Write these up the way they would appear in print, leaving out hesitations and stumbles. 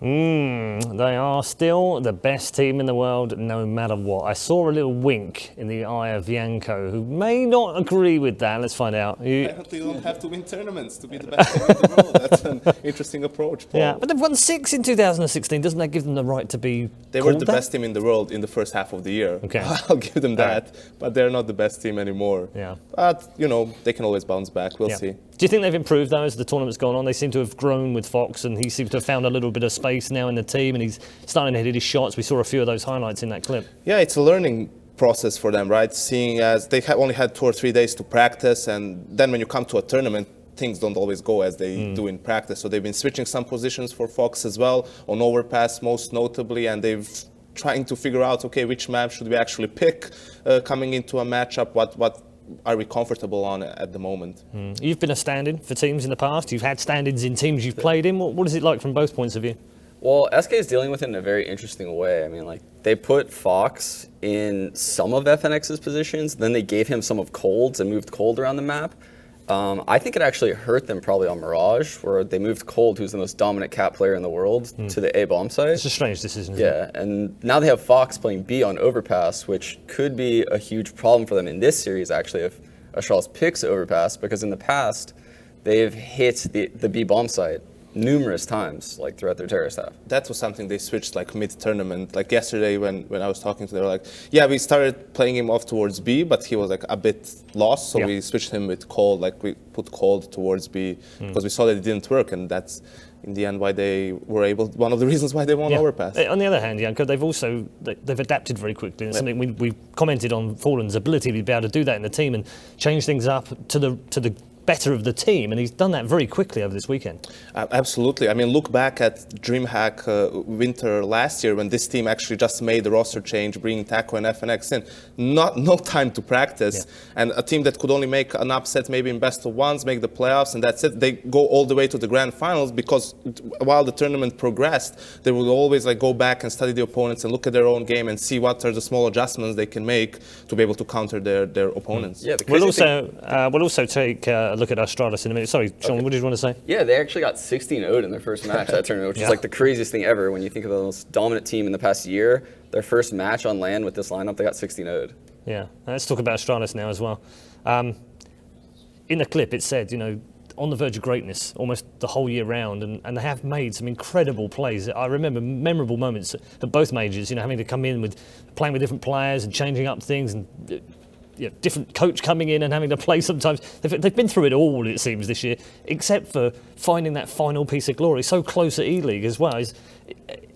They are still the best team in the world, no matter what. I saw a little wink in the eye of Janko, who may not agree with that. Let's find out. Apparently, you don't have to win tournaments to be the best team in the world. That's an interesting approach, Paul. Yeah, but they've won 6 in 2016. Doesn't that give them the right to be? They were the best team in the world in the first half of the year. Okay, I'll give them that. But they're not the best team anymore. Yeah. But they can always bounce back. We'll see. Do you think they've improved though as the tournament's gone on? They seem to have grown with Fox, and he seems to have found a little bit of space now in the team, and he's starting to hit his shots. We saw a few of those highlights in that clip. Yeah, it's a learning process for them, right? Seeing as they only had 2 or 3 days to practice, and then when you come to a tournament, things don't always go as they do in practice. So they've been switching some positions for Fox as well, on overpass most notably, and they've trying to figure out, okay, which map should we actually pick coming into a matchup, what are we comfortable on at the moment. You've been a stand-in for teams in the past. You've had stand-ins in teams you've played in. What is it like from both points of view? Well, SK is dealing with it in a very interesting way. I mean, like, they put Fox in some of FNX's positions, then they gave him some of Cold's and moved Cold around the map. I think it actually hurt them probably on Mirage, where they moved Cold, who's the most dominant cap player in the world, to the A bomb site. It's a strange decision, isn't it? Yeah, and now they have Fox playing B on Overpass, which could be a huge problem for them in this series, actually, if Astralis picks Overpass, because in the past, they've hit the B bomb site numerous times, like throughout their terrorist half. That was something they switched like mid-tournament. Like yesterday when I was talking to them, they were like, yeah, we started playing him off towards B, but he was like a bit lost, so we switched him with Cold, like we put Cold towards B, because we saw that it didn't work, and that's in the end why they were able, one of the reasons why they won Overpass. On the other hand, Janko, they've adapted very quickly. It's something we commented on Fallen's ability to be able to do that in the team and change things up to the better of the team, and he's done that very quickly over this weekend. Absolutely. I mean, look back at DreamHack winter last year when this team actually just made the roster change, bringing Taco and FNX in. No time to practice, and a team that could only make an upset maybe in best of ones, make the playoffs, and that's it. They go all the way to the grand finals because while the tournament progressed, they would always like go back and study the opponents and look at their own game and see what are the small adjustments they can make to be able to counter their opponents. Yeah, we'll also take look at Astralis in a minute. Sorry, Sean, what did you want to say? Yeah, they actually got 16-0'd in their first match that tournament, which is like the craziest thing ever when you think of the most dominant team in the past year. Their first match on LAN with this lineup, they got 16-0'd. Yeah, let's talk about Astralis now as well. In the clip, it said, on the verge of greatness almost the whole year round, and they have made some incredible plays. I remember memorable moments at both majors, having to come in with playing with different players and changing up things, and different coach coming in and having to play sometimes. They've been through it all, it seems, this year, except for finding that final piece of glory so close at E-League as well.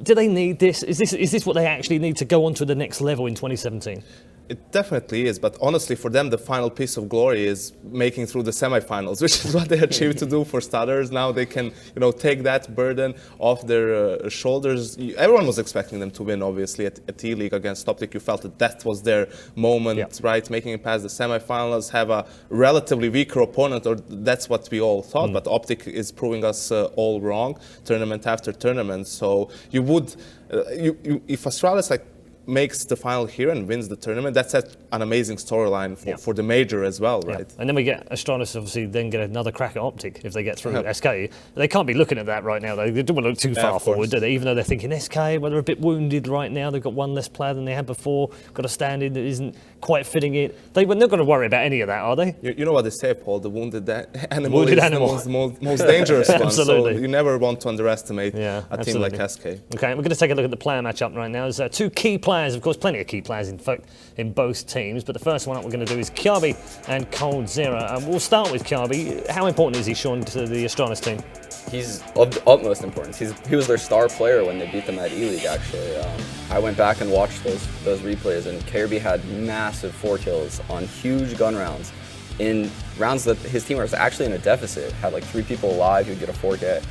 Do they need this? Is this what they actually need to go on to the next level in 2017? It definitely is, but honestly, for them, the final piece of glory is making through the semifinals, which is what they achieved to do for starters. Now they can, take that burden off their shoulders. Everyone was expecting them to win, obviously, at E-League against Optic. You felt that was their moment, right? Making it past the semifinals, have a relatively weaker opponent, or that's what we all thought. But Optic is proving us all wrong, tournament after tournament. So you would, if Astralis makes the final here and wins the tournament, that's an amazing storyline for the major as well, right? And then we get Astralis, obviously, then get another crack at Optic if they get through SK. They can't be looking at that right now, though. They don't want to look too far forward, do they? Even though they're thinking SK, well, they're a bit wounded right now. They've got one less player than they had before, got a stand-in that isn't quite fitting it. They're not going to worry about any of that, are they? You know what they say, Paul, the wounded animal is the most dangerous one. Absolutely. So you never want to underestimate a team like SK. Okay, we're going to take a look at the player matchup right now. There's two key players, of course, plenty of key players, in fact, in both teams. But the first one up we're going to do is Kjærbye and coldzera. And we'll start with Kjærbye. How important is he, Sean, to the Astralis team? He's of the utmost importance. He was their star player when they beat them at E-League, actually. I went back and watched those replays, and Kjærbye had massive 4 kills on huge gun rounds. In rounds that his team was actually in a deficit, had like 3 people alive, he would get a 4K.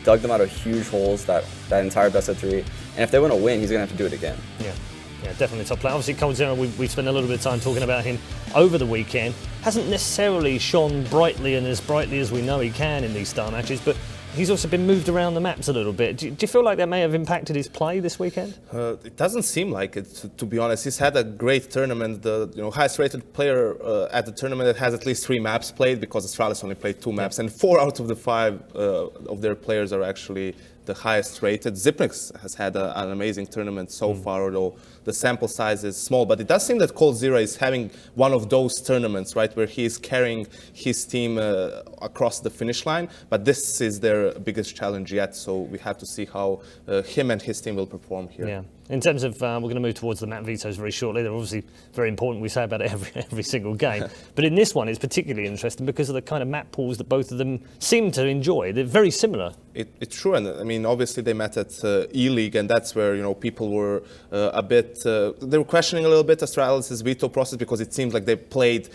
Dug them out of huge holes that entire best of 3. And if they want to win, he's going to have to do it again. Yeah, definitely top player. Obviously, coldzera, we've spent a little bit of time talking about him over the weekend. Hasn't necessarily shone brightly and as brightly as we know he can in these star matches, but he's also been moved around the maps a little bit. Do you feel like that may have impacted his play this weekend? It doesn't seem like it, to be honest. He's had a great tournament. The highest rated player at the tournament that has at least 3 maps played, because Astralis only played 2 maps, and 4 out of the 5 of their players are actually the highest rated. Xyp9x has had an amazing tournament so far, although the sample size is small. But it does seem that coldzera is having one of those tournaments, right, where he is carrying his team across the finish line. But this is their biggest challenge yet, so we have to see how him and his team will perform here. Yeah. In terms of, we're going to move towards the map vetoes very shortly. They're obviously very important. We say about it every single game. But in this one, it's particularly interesting because of the kind of map pools that both of them seem to enjoy. They're very similar. It's true, and I mean, obviously they met at E-League, and that's where people were a bit. They were questioning a little bit Astralis' veto process, because it seems like they played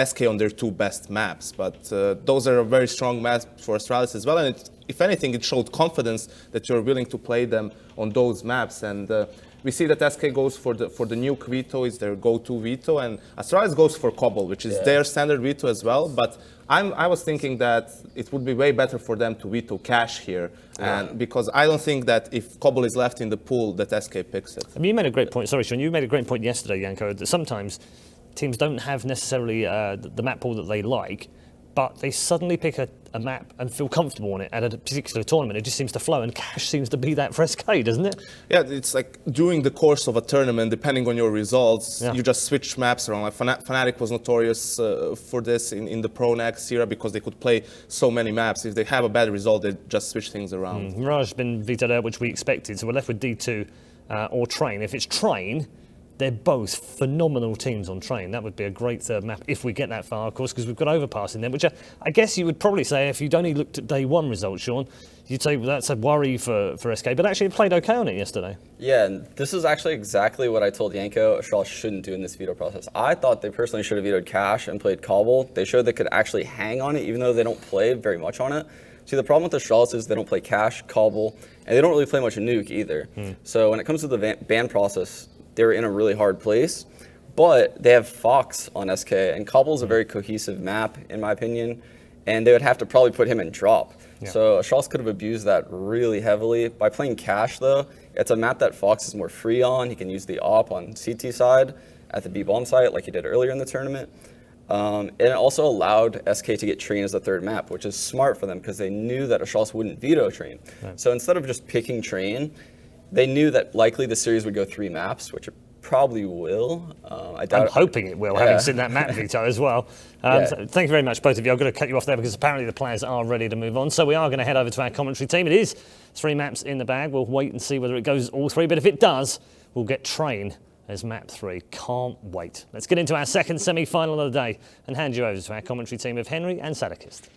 SK on their 2 best maps. But those are very strong maps for Astralis as well, and if anything, it showed confidence that you're willing to play them on those maps. And we see that SK goes for the nuke veto, is their go-to veto, and Astralis goes for Cobble, which is their standard veto as well. But I was thinking that it would be way better for them to veto Cash here, and because I don't think that if Cobble is left in the pool, that SK picks it. I mean, you made a great point. Sorry, Sean, you made a great point yesterday, Janko, that sometimes teams don't have necessarily the map pool that they like, but they suddenly pick a map and feel comfortable on it at a particular tournament. It just seems to flow, and Cash seems to be that for SK, doesn't it? Yeah, it's like during the course of a tournament, depending on your results, you just switch maps around. Like Fnatic was notorious for this in the Pro Next era, because they could play so many maps. If they have a bad result, they just switch things around. Mirage has been vetoed out, which we expected, so we're left with D2 or Train. If it's Train, they're both phenomenal teams on Train. That would be a great third map if we get that far, of course, because we've got Overpass in there, which I guess you would probably say, if you'd only looked at day 1 results, Sean, you'd say, well, that's a worry for SK, but actually it played okay on it yesterday. Yeah, and this is actually exactly what I told Janko Astralis shouldn't do in this veto process. I thought they personally should have vetoed Cash and played Cobble. They showed they could actually hang on it, even though they don't play very much on it. See, the problem with Astralis is they don't play Cash, Cobble, and they don't really play much Nuke either. So when it comes to the ban process, they're in a really hard place, but they have Fox on SK, and Cobble's a very cohesive map, in my opinion, and they would have to probably put him in drop. So Astralis could have abused that really heavily. By playing Cash, though, it's a map that Fox is more free on. He can use the AWP on CT side at the B-bomb site, like he did earlier in the tournament. And it also allowed SK to get Train as the third map, which is smart for them, because they knew that Astralis wouldn't veto Train. So instead of just picking Train, they knew that likely the series would go 3 maps, which it probably will. I'm hoping it will, having seen that map veto as well. So thank you very much, both of you. I'm going to cut you off there because apparently the players are ready to move on. So we are going to head over to our commentary team. It is 3 maps in the bag. We'll wait and see whether it goes all 3. But if it does, we'll get Train as map 3. Can't wait. Let's get into our second semi-final of the day and hand you over to our commentary team of HenryG and Sadokist.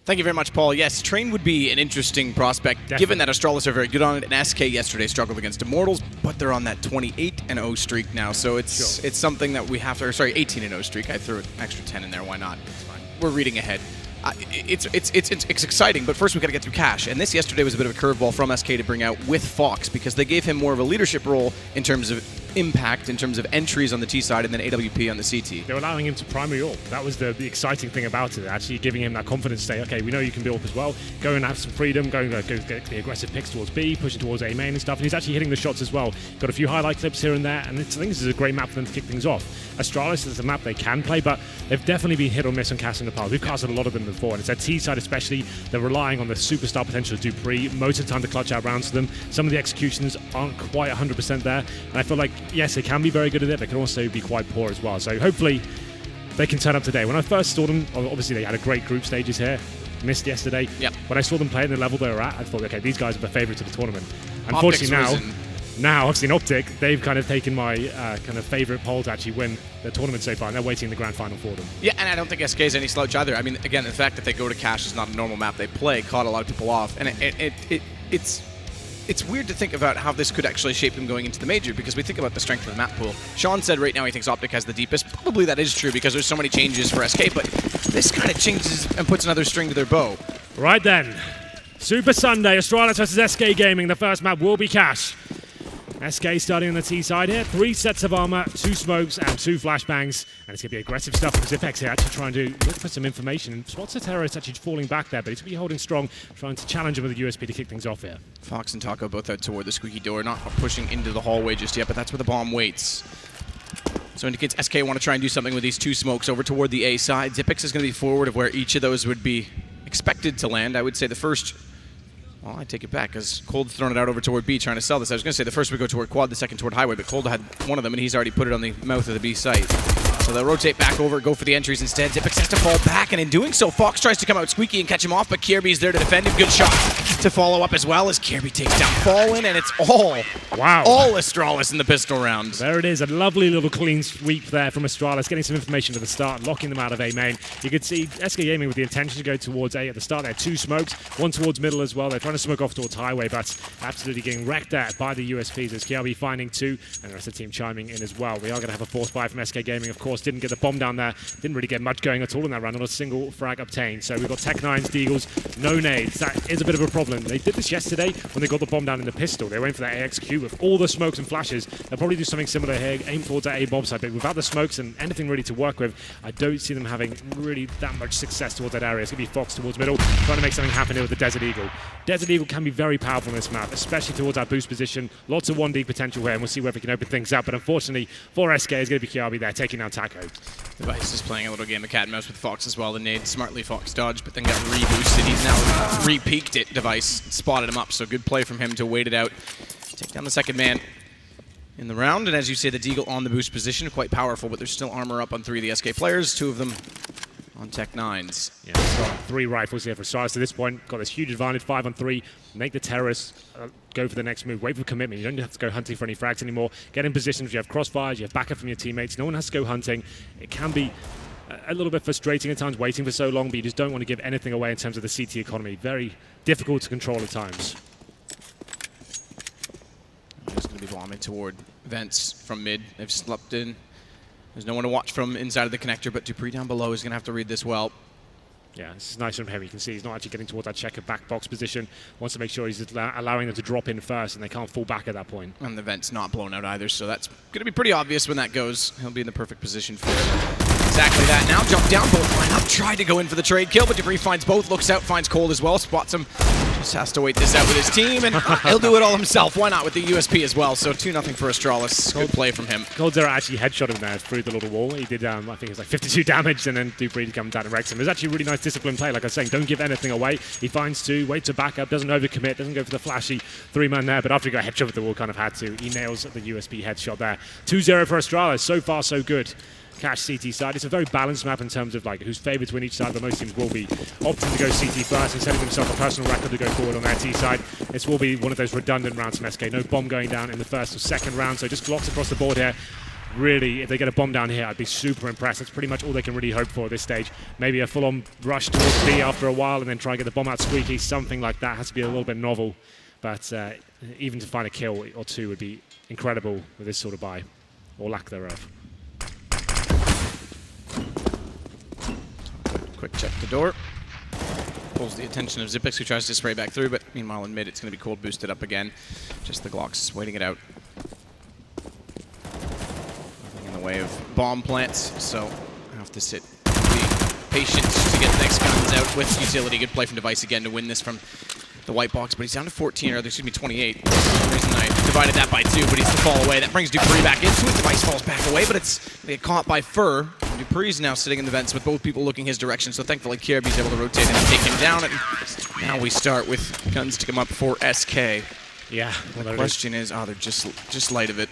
Thank you very much, Paul. Yes, Train would be an interesting prospect, given that Astralis are very good on it, and SK yesterday struggled against Immortals, but they're on that 28-0 streak now, so it's something that we have to, or sorry, 18-0 streak. I threw an extra 10 in there, why not? It's fine. We're reading ahead. It's exciting, but first we've got to get through Cash, and this yesterday was a bit of a curveball from SK to bring out with Fox, because they gave him more of a leadership role in terms of impact, in terms of entries on the T side, and then AWP on the CT. They're allowing him to primary AWP. That was the exciting thing about it, actually giving him that confidence to say, okay, we know you can be AWP as well, go and have some freedom, go get the aggressive picks towards B, pushing towards A main and stuff, and he's actually hitting the shots as well. Got a few highlight clips here and there, and I think this is a great map for them to kick things off. Astralis is a map they can play, but they've definitely been hit or miss on casting the past. We've casted a lot of them before, and it's their T side especially. They're relying on the superstar potential of dupreeh most of the time to clutch out rounds to them. Some of the executions aren't quite 100% there, and I feel like, yes, they can be very good at it, they can also be quite poor as well. So hopefully they can turn up today. When I first saw them, obviously they had a great group stages here, missed yesterday. When I saw them play at the level they were at, I thought, okay, these guys are the favourites of the tournament. Unfortunately now, obviously in Optic, they've kind of taken my kind of favourite poll to actually win the tournament so far, and they're waiting in the grand final for them. Yeah, and I don't think SK is any slouch either. I mean, again, the fact that they go to Cash is not a normal map they play caught a lot of people off, and it's weird to think about how this could actually shape them going into the major, because we think about the strength of the map pool. Sean said right now he thinks Optic has the deepest. Probably that is true because there's so many changes for SK, but this kind of changes and puts another string to their bow. Right then, Super Sunday, Astralis versus SK Gaming. The first map will be Cash. SK starting on the T side here. 3 sets of armor, 2 smokes, and 2 flashbangs. And it's going to be aggressive stuff because Apex here actually trying to look for some information. And spots the terrorist actually falling back there, but he's going to be holding strong, trying to challenge him with a USP to kick things off here. Fox and Taco both out toward the squeaky door, not pushing into the hallway just yet, but that's where the bomb waits. So indicates SK want to try and do something with these 2 smokes over toward the A side. Xyp9x is going to be forward of where each of those would be expected to land. I would say the first... Well, I take it back, because Cold's thrown it out over toward B trying to sell this. I was going to say the first would go toward quad, the second toward highway, but Cold had one of them, and he's already put it on the mouth of the B site. So they'll rotate back over, go for the entries instead. Xyp9x has to fall back, and in doing so, Fox tries to come out squeaky and catch him off, but Kjærbye's there to defend him. Good shot to follow up as well as Kjærbye takes down Fallen, and it's all Astralis in the pistol round. There it is, a lovely little clean sweep there from Astralis, getting some information at the start, locking them out of A main. You could see SK Gaming with the intention to go towards A at the start. They had 2 smokes, one towards middle as well. They're trying to smoke off towards highway, but absolutely getting wrecked there by the USPs as Kjærbye finding 2, and the rest of the team chiming in as well. We are going to have a force buy from SK Gaming, of course. Didn't get the bomb down there, didn't really get much going at all in that round, not a single frag obtained. So we've got Tech9s, Deagles, no nades. That is a bit of a problem. They did this yesterday when they got the bomb down in the pistol. They went for that AXQ with all the smokes and flashes. They'll probably do something similar here, aim towards that A bomb site, but without the smokes and anything really to work with, I don't see them having really that much success towards that area. It's going to be Fox towards middle, trying to make something happen here with the Desert Eagle. Desert Eagle can be very powerful on this map, especially towards our boost position. Lots of 1D potential here, and we'll see whether we can open things up. But unfortunately, for SK, it's going to be Kjærbye there, taking down Taco. Device is playing a little game of cat and mouse with Fox as well. The nade smartly Fox dodged, but then got reboosted. He's now re-peaked it. Device spotted him up, so good play from him to wait it out. Take down the second man in the round, and as you say, the Deagle on the boost position, quite powerful, but there's still armor up on 3 of the SK players, 2 of them on Tech9s. Yeah, so 3 rifles here for Astralis to this point. Got this huge advantage, 5 on 3. Make the terrorists go for the next move. Wait for commitment. You don't have to go hunting for any frags anymore. Get in positions. You have crossfires. You have backup from your teammates. No one has to go hunting. It can be a little bit frustrating at times waiting for so long, but you just don't want to give anything away in terms of the CT economy. Very difficult to control at times. He's going to be bombing toward vents from mid. They've slept in. There's no one to watch from inside of the connector, but dupreeh down below is going to have to read this well. Yeah, this is nice from him. You can see he's not actually getting towards that checker back box position. Wants to make sure he's allowing them to drop in first, and they can't fall back at that point. And the vent's not blown out either, so that's going to be pretty obvious when that goes. He'll be in the perfect position for it. Exactly that. Now jump down, both line up, tried to go in for the trade kill, but dupreeh finds both, looks out, finds Cold as well, spots him. Just has to wait this out with his team, and he'll do it all himself. Why not with the USP as well? So 2-0 for Astralis. Good play from him. coldzera actually headshot him there through the little wall. He did, I think it was like 52 damage, and then dupreeh comes down and wrecks him. It was actually a really nice disciplined play. Like I was saying, don't give anything away. He finds 2, waits to back up, doesn't overcommit, doesn't go for the flashy 3-man there, but after he got headshot with the wall, kind of had to. He nails the USP headshot there. 2-0 for Astralis. So far, so good. Cash CT side. It's a very balanced map in terms of like who's favoured to win each side, but most teams will be opting to go CT first and setting themselves a personal record to go forward on their T side. This will be one of those redundant rounds from SK. No bomb going down in the first or second round, so just blocks across the board here. Really, if they get a bomb down here, I'd be super impressed. That's pretty much all they can really hope for at this stage. Maybe a full-on rush towards B after a while and then try and get the bomb out squeaky. Something like that has to be a little bit novel, but even to find a kill or 2 would be incredible with this sort of buy, or lack thereof. Quick check the door. Pulls the attention of Xyp9x, who tries to spray back through, but meanwhile in mid it's going to be Cold boosted up again. Just the Glocks waiting it out. Nothing in the way of bomb plants, so I have to sit be patient to get the next guns out with utility. Good play from Device again to win this from the white box, but he's down to 14, or excuse me, 28. For some reason I divided that by 2, but he's to fall away. That brings dupreeh back into it. Device falls back away, but they get caught by Fur. dupreeh's now sitting in the vents with both people looking his direction, so thankfully Kjærbye's able to rotate and take him down. And now we start with guns to come up for SK. Yeah. Well, the question is, they're just light of it.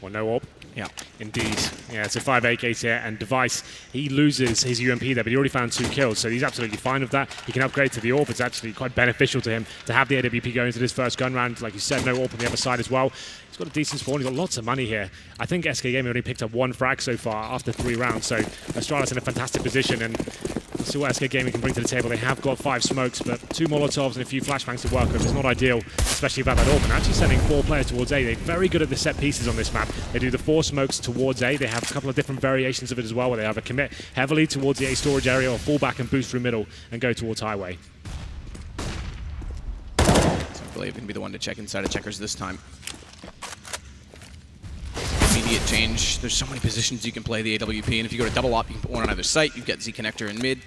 Well, no AWP. Yeah. Indeed. Yeah, it's a 5 AKs here, and Device, he loses his UMP there, but he already found 2 kills, so he's absolutely fine with that. He can upgrade to the AWP. It's actually quite beneficial to him to have the AWP going into this first gun round. Like you said, no AWP on the other side as well. He's got a decent spawn. He's got lots of money here. I think SK Gaming already picked up 1 frag so far after 3 rounds, so Astralis in a fantastic position, and we'll see what SK Gaming can bring to the table. They have got 5 smokes, but 2 Molotovs and a few flashbangs to work with. It's not ideal, especially about that AWP. And actually sending 4 players towards A. They're very good at the set pieces on this map. They do the 4 smokes towards A. They have a couple of different variations of it as well, where they either commit heavily towards the A storage area or fall back and boost through middle and go towards highway. So I believe he can be the one to check inside of checkers this time. immediate change. There's so many positions you can play the AWP, and if you go to double op, you can put one on either site. You've got Z connector in mid.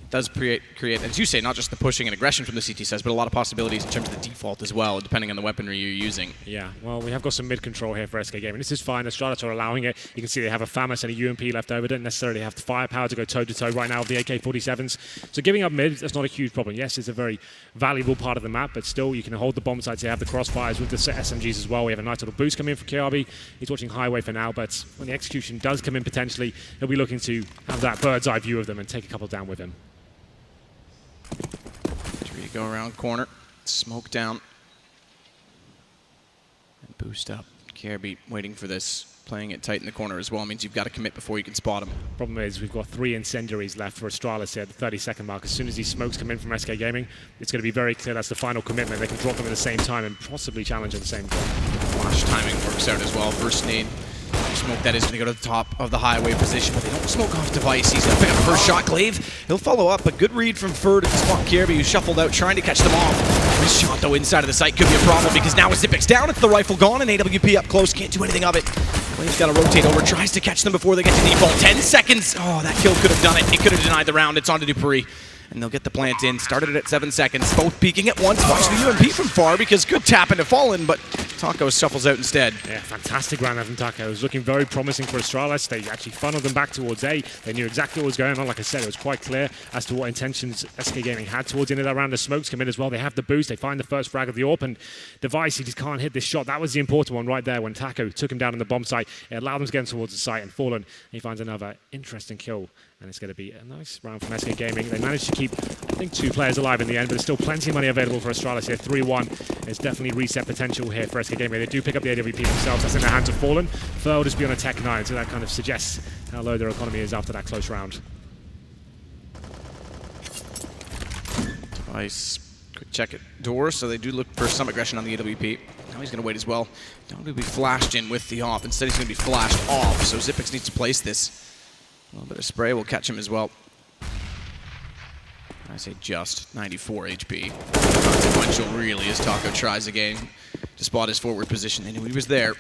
Does create, as you say, not just the pushing and aggression from the CT says, but a lot of possibilities in terms of the default as well, depending on the weaponry you're using. Yeah, well, we have got some mid control here for SK Gaming. This is fine. Astralis are allowing it. You can see they have a FAMAS and a UMP left over. Don't necessarily have the firepower to go toe-to-toe right now with the AK-47s. So giving up mid, that's not a huge problem. Yes, it's a very valuable part of the map, but still, you can hold the bomb sites. They have the crossfires with the SMGs as well. We have a nice little boost coming in for Kjaerbye. He's watching Highway for now, but when the execution does come in potentially, he'll be looking to have that bird's eye view of them and take a couple down with him. Go around corner, smoke down, and boost up. Kjaerbye waiting for this, playing it tight in the corner as well means you've got to commit before you can spot him. Problem is we've got 3 incendiaries left for Astralis here at the 30-second mark. As soon as these smokes come in from SK Gaming, it's going to be very clear that's the final commitment. They can drop them at the same time and possibly challenge at the same time. Flash timing works out as well. First nade. Smoke that is going to go to the top of the highway position, but they don't smoke off device. He's going to pick up the first shot. Glaive, he'll follow up, but good read from Ferd to spot Kjaerbye, who shuffled out, trying to catch them off. This shot, though, inside of the site could be a problem because now with Xyp9x down, it's the rifle gone, and AWP up close, can't do anything of it. Glaive's got to rotate over, tries to catch them before they get to default. 10 seconds. Oh, that kill could have done it. It could have denied the round. It's on to dupreeh. And they'll get the plant in. Started it at 7 seconds. Both peeking at once. Watch the UMP from far because good tap into Fallen, but Taco shuffles out instead. Yeah, fantastic round from Taco. It was looking very promising for Astralis. They actually funneled them back towards A. They knew exactly what was going on. Like I said, it was quite clear as to what intentions SK Gaming had towards the end of that round. The smokes come in as well. They have the boost. They find the first frag of the AWP, and Device, he just can't hit this shot. That was the important one right there when Taco took him down on the bomb site. It allowed them to get towards the site, and Fallen, he finds another interesting kill. And it's going to be a nice round from SK Gaming. They managed to keep, I think, 2 players alive in the end, but there's still plenty of money available for Astralis here. 3-1. There's definitely reset potential here for SK Gaming. They do pick up the AWP themselves. That's in the hands of Fallen. Third will just be on a Tech 9, so that kind of suggests how low their economy is after that close round. Device, quick check at door, so they do look for some aggression on the AWP. Now he's going to wait as well. Don't be flashed in with the off. Instead, he's going to be flashed off, so Xyp9x needs to place this. A little bit of spray will catch him as well. I say just 94 HP. Consequential really as Taco tries again to spot his forward position. They knew he was there.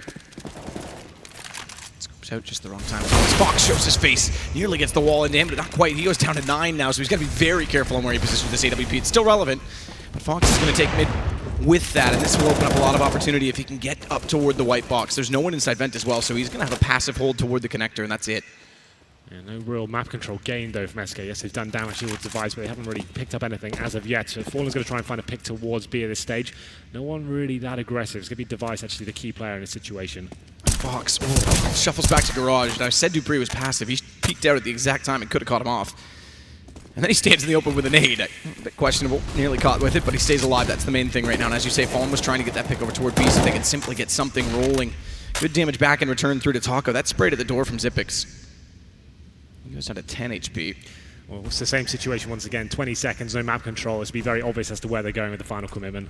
Scopes out just the wrong time. Fox shows his face, nearly gets the wall into him, but not quite. He goes down to 9 now, so he's got to be very careful on where he positions this AWP. It's still relevant, but Fox is going to take mid with that, and this will open up a lot of opportunity if he can get up toward the white box. There's no one inside vent as well, so he's going to have a passive hold toward the connector, and that's it. Yeah, no real map control gain though from SK. Yes, they've done damage towards Device, but they haven't really picked up anything as of yet. So Fallen's going to try and find a pick towards B at this stage. No one really that aggressive. It's going to be Device actually the key player in this situation. Fox shuffles back to garage. Now I said dupreeh was passive. He peeked out at the exact time and could have caught him off. And then he stands in the open with a nade. A bit questionable. Nearly caught with it, but he stays alive. That's the main thing right now. And as you say, Fallen was trying to get that pick over toward B so they could simply get something rolling. Good damage back in return through to Taco. That sprayed at the door from Xyp9x. He goes down to 10 HP. Well, it's the same situation once again. 20 seconds, no map control. It's be very obvious as to where they're going with the final commitment.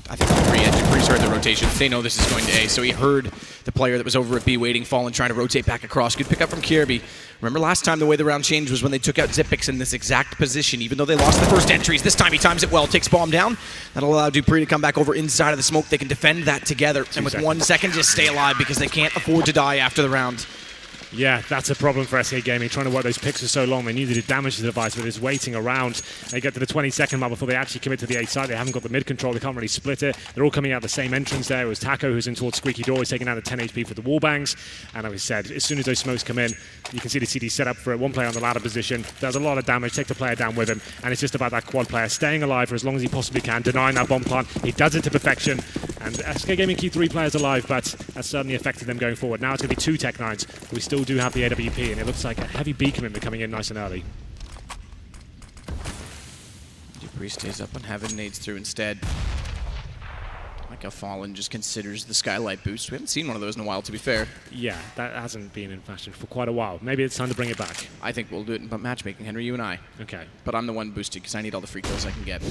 I think dupreeh's heard the rotation. They know this is going to A, so he heard the player that was over at B waiting, Fallen, trying to rotate back across. Good pick up from Kjaerbye. Remember last time the way the round changed was when they took out Xyp9x in this exact position, even though they lost the first entries. This time he times it well, takes bomb down. That'll allow dupreeh to come back over inside of the smoke. They can defend that together, and with 1 second, just stay alive because they can't afford to die after the round. Yeah, that's a problem for SK Gaming, trying to work those picks for so long. They needed to damage the Device, but it's waiting around. They get to the 20-second mark before they actually commit to the A side. They haven't got the mid control. They can't really split it. They're all coming out the same entrance there. It was Taco who's in towards Squeaky Door. He's taking out the 10 HP for the wall bangs. And like I said, as soon as those smokes come in, you can see the CD set up for it. One player on the ladder position. Does a lot of damage, takes the player down with him. And it's just about that quad player staying alive for as long as he possibly can, denying that bomb plant. He does it to perfection. And SK Gaming keep 3 players alive, but that's certainly affected them going forward. Now it's going to be 2 Tech 9s. But we still do have the AWP. And it looks like a heavy B commitment coming in nice and early. dupreeh stays up on Heaven, nades through instead. Like a Fallen just considers the skylight boost. We haven't seen one of those in a while, to be fair. Yeah, that hasn't been in fashion for quite a while. Maybe it's time to bring it back. I think we'll do it in matchmaking, Henry, you and I. Okay. But I'm the one boosted because I need all the free kills I can get.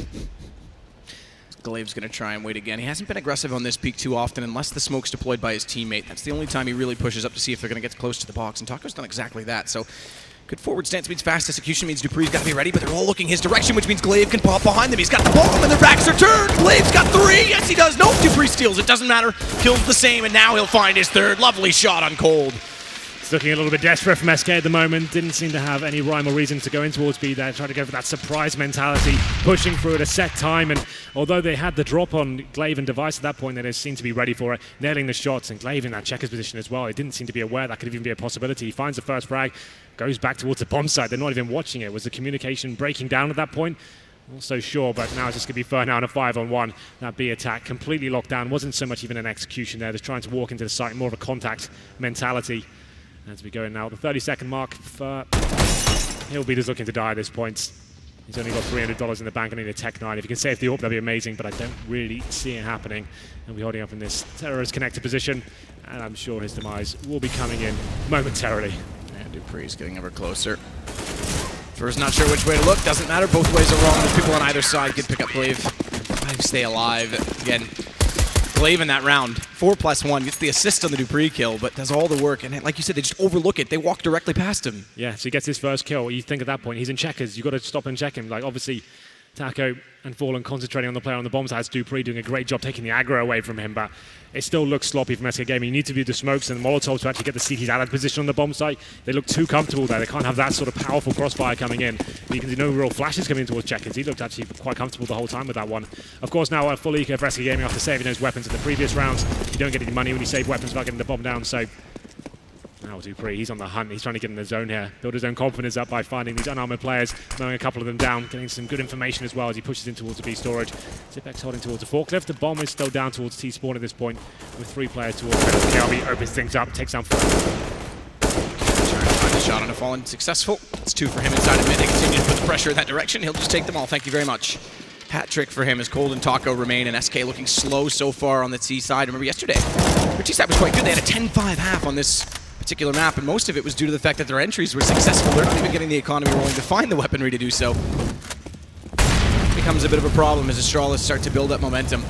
Glaive's going to try and wait again. He hasn't been aggressive on this peak too often unless the smoke's deployed by his teammate. That's the only time he really pushes up to see if they're going to get close to the box, and Taco's done exactly that. So Good forward stance means fast execution, means dupreeh's got to be ready, but they're all looking his direction, which means Glaive can pop behind them. He's got the bomb and their backs are turned. Glaive's got 3. Yes, he does. Nope, dupreeh steals. It doesn't matter. Kills the same, and now he'll find his 3rd. Lovely shot on Cold. It's looking a little bit desperate from SK at the moment. Didn't seem to have any rhyme or reason to go in towards B there. Tried to go for that surprise mentality, pushing through at a set time. And although they had the drop on Glaive and Device at that point, they seemed to be ready for it, nailing the shots. And Glaive in that checkers position as well. He didn't seem to be aware that could even be a possibility. He finds the first frag, goes back towards the bomb site. They're not even watching it. Was the communication breaking down at that point? Not so sure, but now it's just going to be Fernando on a 5-on-1. That B attack completely locked down. Wasn't so much even an execution there. Just trying to walk into the site, more of a contact mentality. As we go in now, the 30-second mark, he'll be just looking to die at this point. He's only got $300 in the bank. I need a Tech 9. If you can save the AWP, that'd be amazing, but I don't really see it happening. He'll be holding up in this terrorist connected position, and I'm sure his demise will be coming in momentarily. And dupreeh's getting ever closer. First, not sure which way to look. Doesn't matter. Both ways are wrong. There's people on either side. Good pick up Glaive. Glaive stay alive. Again, Glaive in that round, 4+1, gets the assist on the dupreeh kill, but does all the work. And like you said, they just overlook it. They walk directly past him. Yeah, so he gets his first kill. You think at that point, he's in checkers. You've got to stop and check him. Like, obviously, Taco and Fallen concentrating on the player on the bomb side. dupreeh doing a great job taking the aggro away from him, but it still looks sloppy from SK Gaming. You need to view the smokes and the Molotovs to actually get the CTs out of position on the bomb site. They look too comfortable there. They can't have that sort of powerful crossfire coming in. You can see no real flashes coming in towards checkers. He looked actually quite comfortable the whole time with that one. Of course, now a full eco for SK Gaming after saving those weapons in the previous rounds. You don't get any money when you save weapons without getting the bomb down, so now dupreeh, he's on the hunt. He's trying to get in the zone here. Build his own confidence up by finding these unarmored players, mowing a couple of them down, getting some good information as well as he pushes in towards the B storage. Zipek's holding towards the forklift. The bomb is still down towards T-spawn at this point, with 3 players towards Kjaerbye. Opens things up, takes down 4. Trying to find the shot on a Fallen. Successful. It's 2 for him inside of mid. They continue to put the pressure in that direction. He'll just take them all. Thank you very much. Hat trick for him as Cold and Taco remain, and SK looking slow so far on the T side. Remember yesterday, their T side was quite good. They had a 10-5 half on this particular map, and most of it was due to the fact that their entries were successful. They're not even getting the economy rolling to find the weaponry to do so. It becomes a bit of a problem as Astralis start to build up momentum.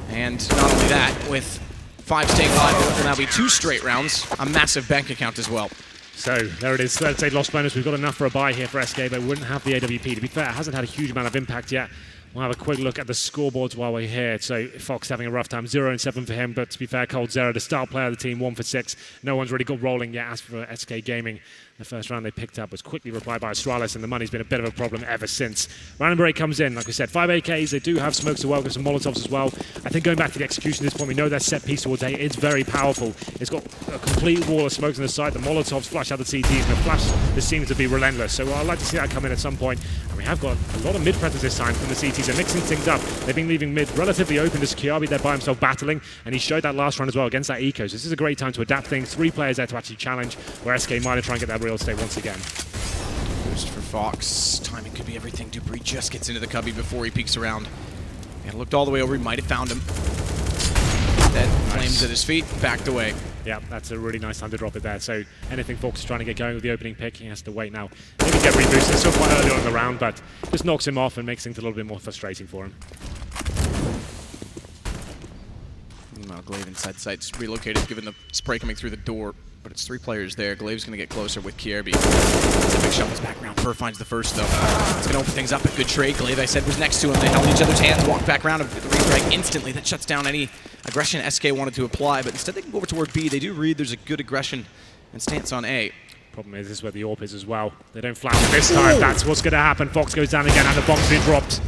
And not only that, with 5 staying alive, it will now be 2 straight rounds, a massive bank account as well. So there it is, third stage lost bonus. We've got enough for a buy here for SK, but we wouldn't have the AWP. To be fair, it hasn't had a huge amount of impact yet. We'll have a quick look at the scoreboards while we're here. So Fox having a rough time, 0-7 for him, but to be fair, coldzera, the star player of the team, 1 for 6. No one's really got rolling yet. As for SK Gaming, the first round they picked up was quickly replied by Astralis, and the money's been a bit of a problem ever since. Round number 8 comes in. Like we said, 5 AKs. They do have smokes to welcome, some Molotovs as well. I think going back to the execution at this point, we know that set piece towards A is very powerful. It's got a complete wall of smokes on the side. The Molotovs flash out the CTs, and the flash just seems to be relentless. So I'd like to see that come in at some point. And we have got a lot of mid presence this time from the CTs. They're mixing things up. They've been leaving mid relatively open to Kjaerbye there by himself battling, and he showed that last round as well against that eco. So this is a great time to adapt things. 3 players there to actually challenge, where SK might have tried and get that real estate once again. Boost for Fox. Timing could be everything. dupreeh just gets into the cubby before he peeks around. And looked all the way over. He might have found him. Dead. Flames at his feet. Backed away. Yeah, that's a really nice time to drop it there. So anything Fox is trying to get going with the opening pick, he has to wait now. Maybe get reboosted. It's still quite early on in the round, but just knocks him off and makes things a little bit more frustrating for him. Well, Glaive inside the site, just relocated given the spray coming through the door. But it's 3 players there. Glaive's going to get closer with Kjaerbye. Zipek shovels back around. Per finds the first, though. It's going to open things up. A good trade. Glaive, I said, was next to him. They held each other's hands, walked back around, and the refrag instantly. That shuts down any aggression SK wanted to apply. But instead, they can go over toward B. They do read there's a good aggression and stance on A. Problem is, this is where the AWP is as well. They don't flash it this time. That's what's going to happen. Fox goes down again, and the bomb's been dropped.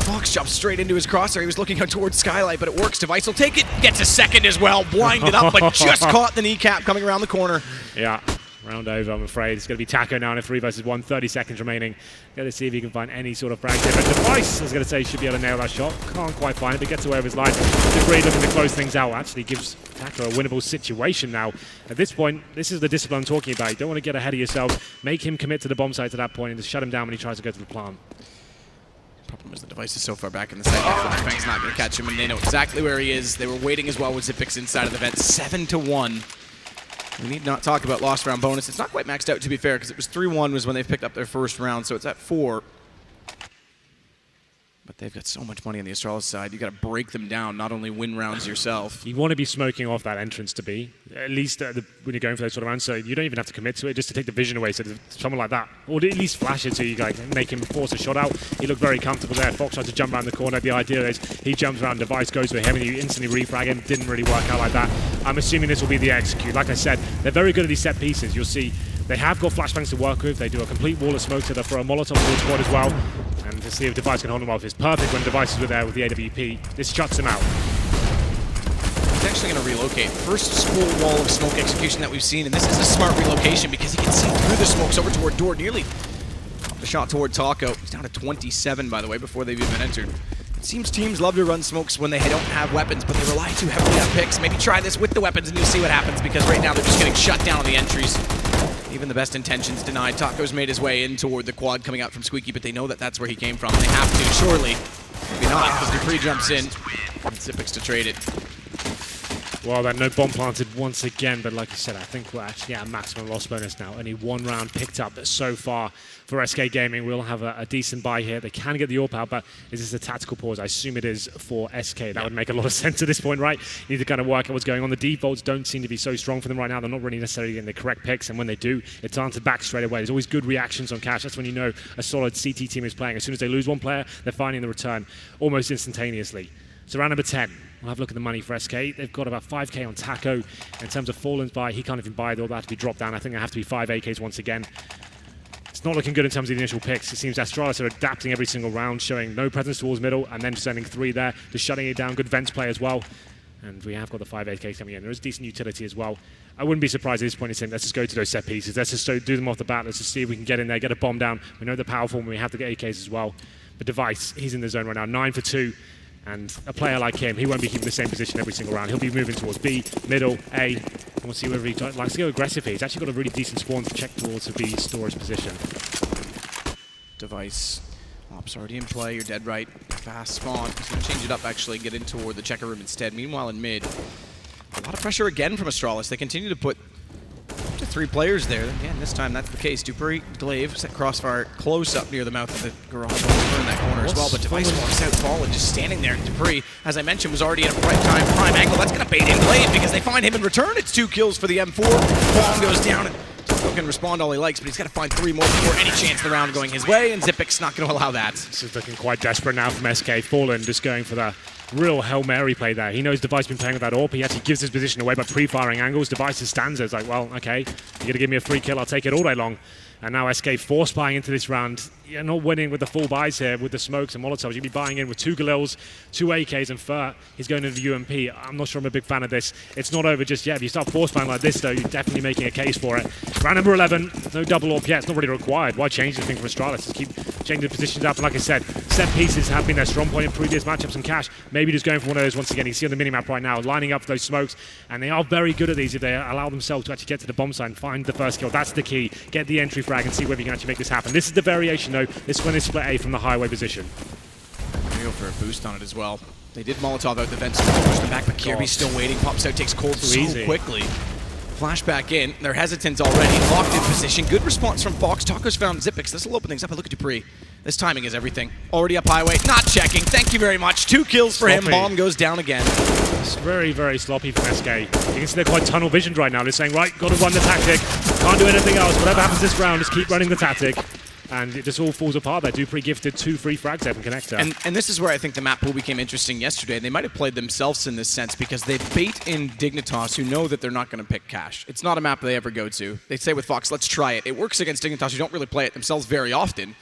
Fox jumps straight into his crosshair. He was looking out towards Skylight, but it works. Device will take it. Gets a second as well. Blinded up, but just caught the kneecap coming around the corner. Yeah, round over, I'm afraid. It's going to be Taco now in a 3 versus 1. 30 seconds remaining. Got to see if he can find any sort of frag here. But Device, I was going to say, should be able to nail that shot. Can't quite find it, but gets away with his life. dupreeh looking to close things out. Actually gives Taco a winnable situation now. At this point, this is the discipline I'm talking about. You don't want to get ahead of yourself. Make him commit to the bomb site at that point and just shut him down when he tries to go to the plant. Problem is the Device is so far back in the site that Flashbang's not going to catch him, and they know exactly where he is. They were waiting as well with Zipek's inside of the vent. 7-1. We need not talk about lost round bonus. It's not quite maxed out, to be fair, because it was 3-1 was when they picked up their first round, so it's at 4. But they've got so much money on the Astralis side. You got to break them down, not only win rounds yourself. You want to be smoking off that entrance to B, at least when you're going for those sort of rounds. So you don't even have to commit to it, just to take the vision away. So someone like that, or at least flash it so you like make him force a shot out. He looked very comfortable there. Fox tried to jump around the corner. The idea is he jumps around, Device goes for him, and you instantly refrag him. Didn't really work out like that. I'm assuming this will be the execute. Like I said, they're very good at these set pieces. You'll see they have got flashbangs to work with. They do a complete wall of smoke, so they'll throw a Molotov towards squad as well. And to see if Device can hold him off is perfect when Devices were there with the AWP. This shuts him out. He's actually going to relocate. First full wall of smoke execution that we've seen, and this is a smart relocation because he can see through the smokes over toward door. Nearly the shot toward Taco. He's down to 27, by the way, before they've even entered. It seems teams love to run smokes when they don't have weapons, but they rely too heavily on picks. Maybe try this with the weapons and you'll see what happens, because right now they're just getting shut down on the entries. Even the best intentions denied. Taco's made his way in toward the quad coming out from Squeaky, but they know that that's where he came from. They have to, surely. Maybe not, because dupreeh jumps in. And Zipix to trade it. Well, then no bomb planted once again, but like I said, I think we're actually at a maximum loss bonus now. Only one round picked up so far for SK Gaming. We'll have a decent buy here. They can get the AWP out, but is this a tactical pause? I assume it is for SK. That would make a lot of sense at this point, right? You need to kind of work out what's going on. The defaults don't seem to be so strong for them right now. They're not really necessarily getting the correct picks, and when they do, it's answered back straight away. There's always good reactions on cash. That's when you know a solid CT team is playing. As soon as they lose one player, they're finding the return almost instantaneously. So round number 10. We'll have a look at the money for SK. They've got about 5k on Taco. In terms of Fallen's buy, he can't even buy. They'll have to be dropped down. I think they have to be 5 AKs once again. It's not looking good in terms of the initial picks. It seems Astralis are adapting every single round, showing no presence towards middle, and then sending 3 there, just shutting it down. Good vents play as well. And we have got the 5 AKs coming in. There is decent utility as well. I wouldn't be surprised at this point in saying, let's just go to those set pieces. Let's just do them off the bat. Let's just see if we can get in there, get a bomb down. We know they're powerful, and we have to get AKs as well. But Device, he's in the zone right now, 9 for 2. And a player like him, he won't be keeping the same position every single round. He'll be moving towards B, middle, A, and we'll see whether he likes to go aggressive here. He's actually got a really decent spawn to check towards the B storage position. Device. Ops already in play, you're dead right. Fast spawn. He's going to change it up, actually, get in toward the checker room instead. Meanwhile, in mid, a lot of pressure again from Astralis. They continue to put up to 3 players there. Again, this time that's the case. dupreeh, Glaive, set crossfire close up near the mouth of the garage. In that corner as well, but Device walks out, Fallen just standing there. dupreeh, as I mentioned, was already at a prime angle. That's going to bait in Glaive because they find him in return. It's 2 kills for the M4. Fallen goes down, and Taco can respond all he likes, but he's got to find 3 more before any chance of the round going his way, and Zipix not going to allow that. This is looking quite desperate now from SK. Fallen just going for the real Hail Mary play there. He knows Device been playing with that AWP. He actually gives his position away by pre-firing angles. Device stands there. It's like, well, okay, you're going to give me a free kill. I'll take it all day long. And now SK force buying into this round. You're not winning with the full buys here with the smokes and Molotovs. You'll be buying in with 2 Galils, 2 AKs, and Furt. He's going into the UMP. I'm not sure I'm a big fan of this. It's not over just yet. If you start force buying like this, though, you're definitely making a case for it. Round number 11, no double AWP yet. It's not really required. Why change anything for Astralis? Just keep changing the positions up. And like I said, set pieces have been their strong point in previous matchups, and cash maybe just going for one of those once again. You see on the minimap right now, lining up those smokes, and they are very good at these if they allow themselves to actually get to the bomb site and find the first kill. That's the key. Get the entry frag and see whether you can actually make this happen. This is the variation, though. This is when they split A from the highway position. They go for a boost on it as well. They did Molotov out the vents to push them back, but Kjærbye still waiting. Pops out, takes cold so easy. Quickly. Flashback in. They're hesitant already. Locked in position. Good response from Fox. Taco's found Zipix. This will open things up. Look at dupreeh. This timing is everything. Already up highway. Not checking. Thank you very much. 2 kills for him. Bomb goes down again. It's very, very sloppy from SK. You can see they're quite tunnel visioned right now. They're saying, right, got to run the tactic. Can't do anything else. Whatever happens this round, just keep running the tactic. And it just all falls apart there. dupreeh gifted 2 free frags there from Connector. And this is where I think the map pool became interesting yesterday. They might have played themselves in this sense because they bait in Dignitas who know that they're not going to pick cash. It's not a map they ever go to. They say with Fox, let's try it. It works against Dignitas who don't really play it themselves very often.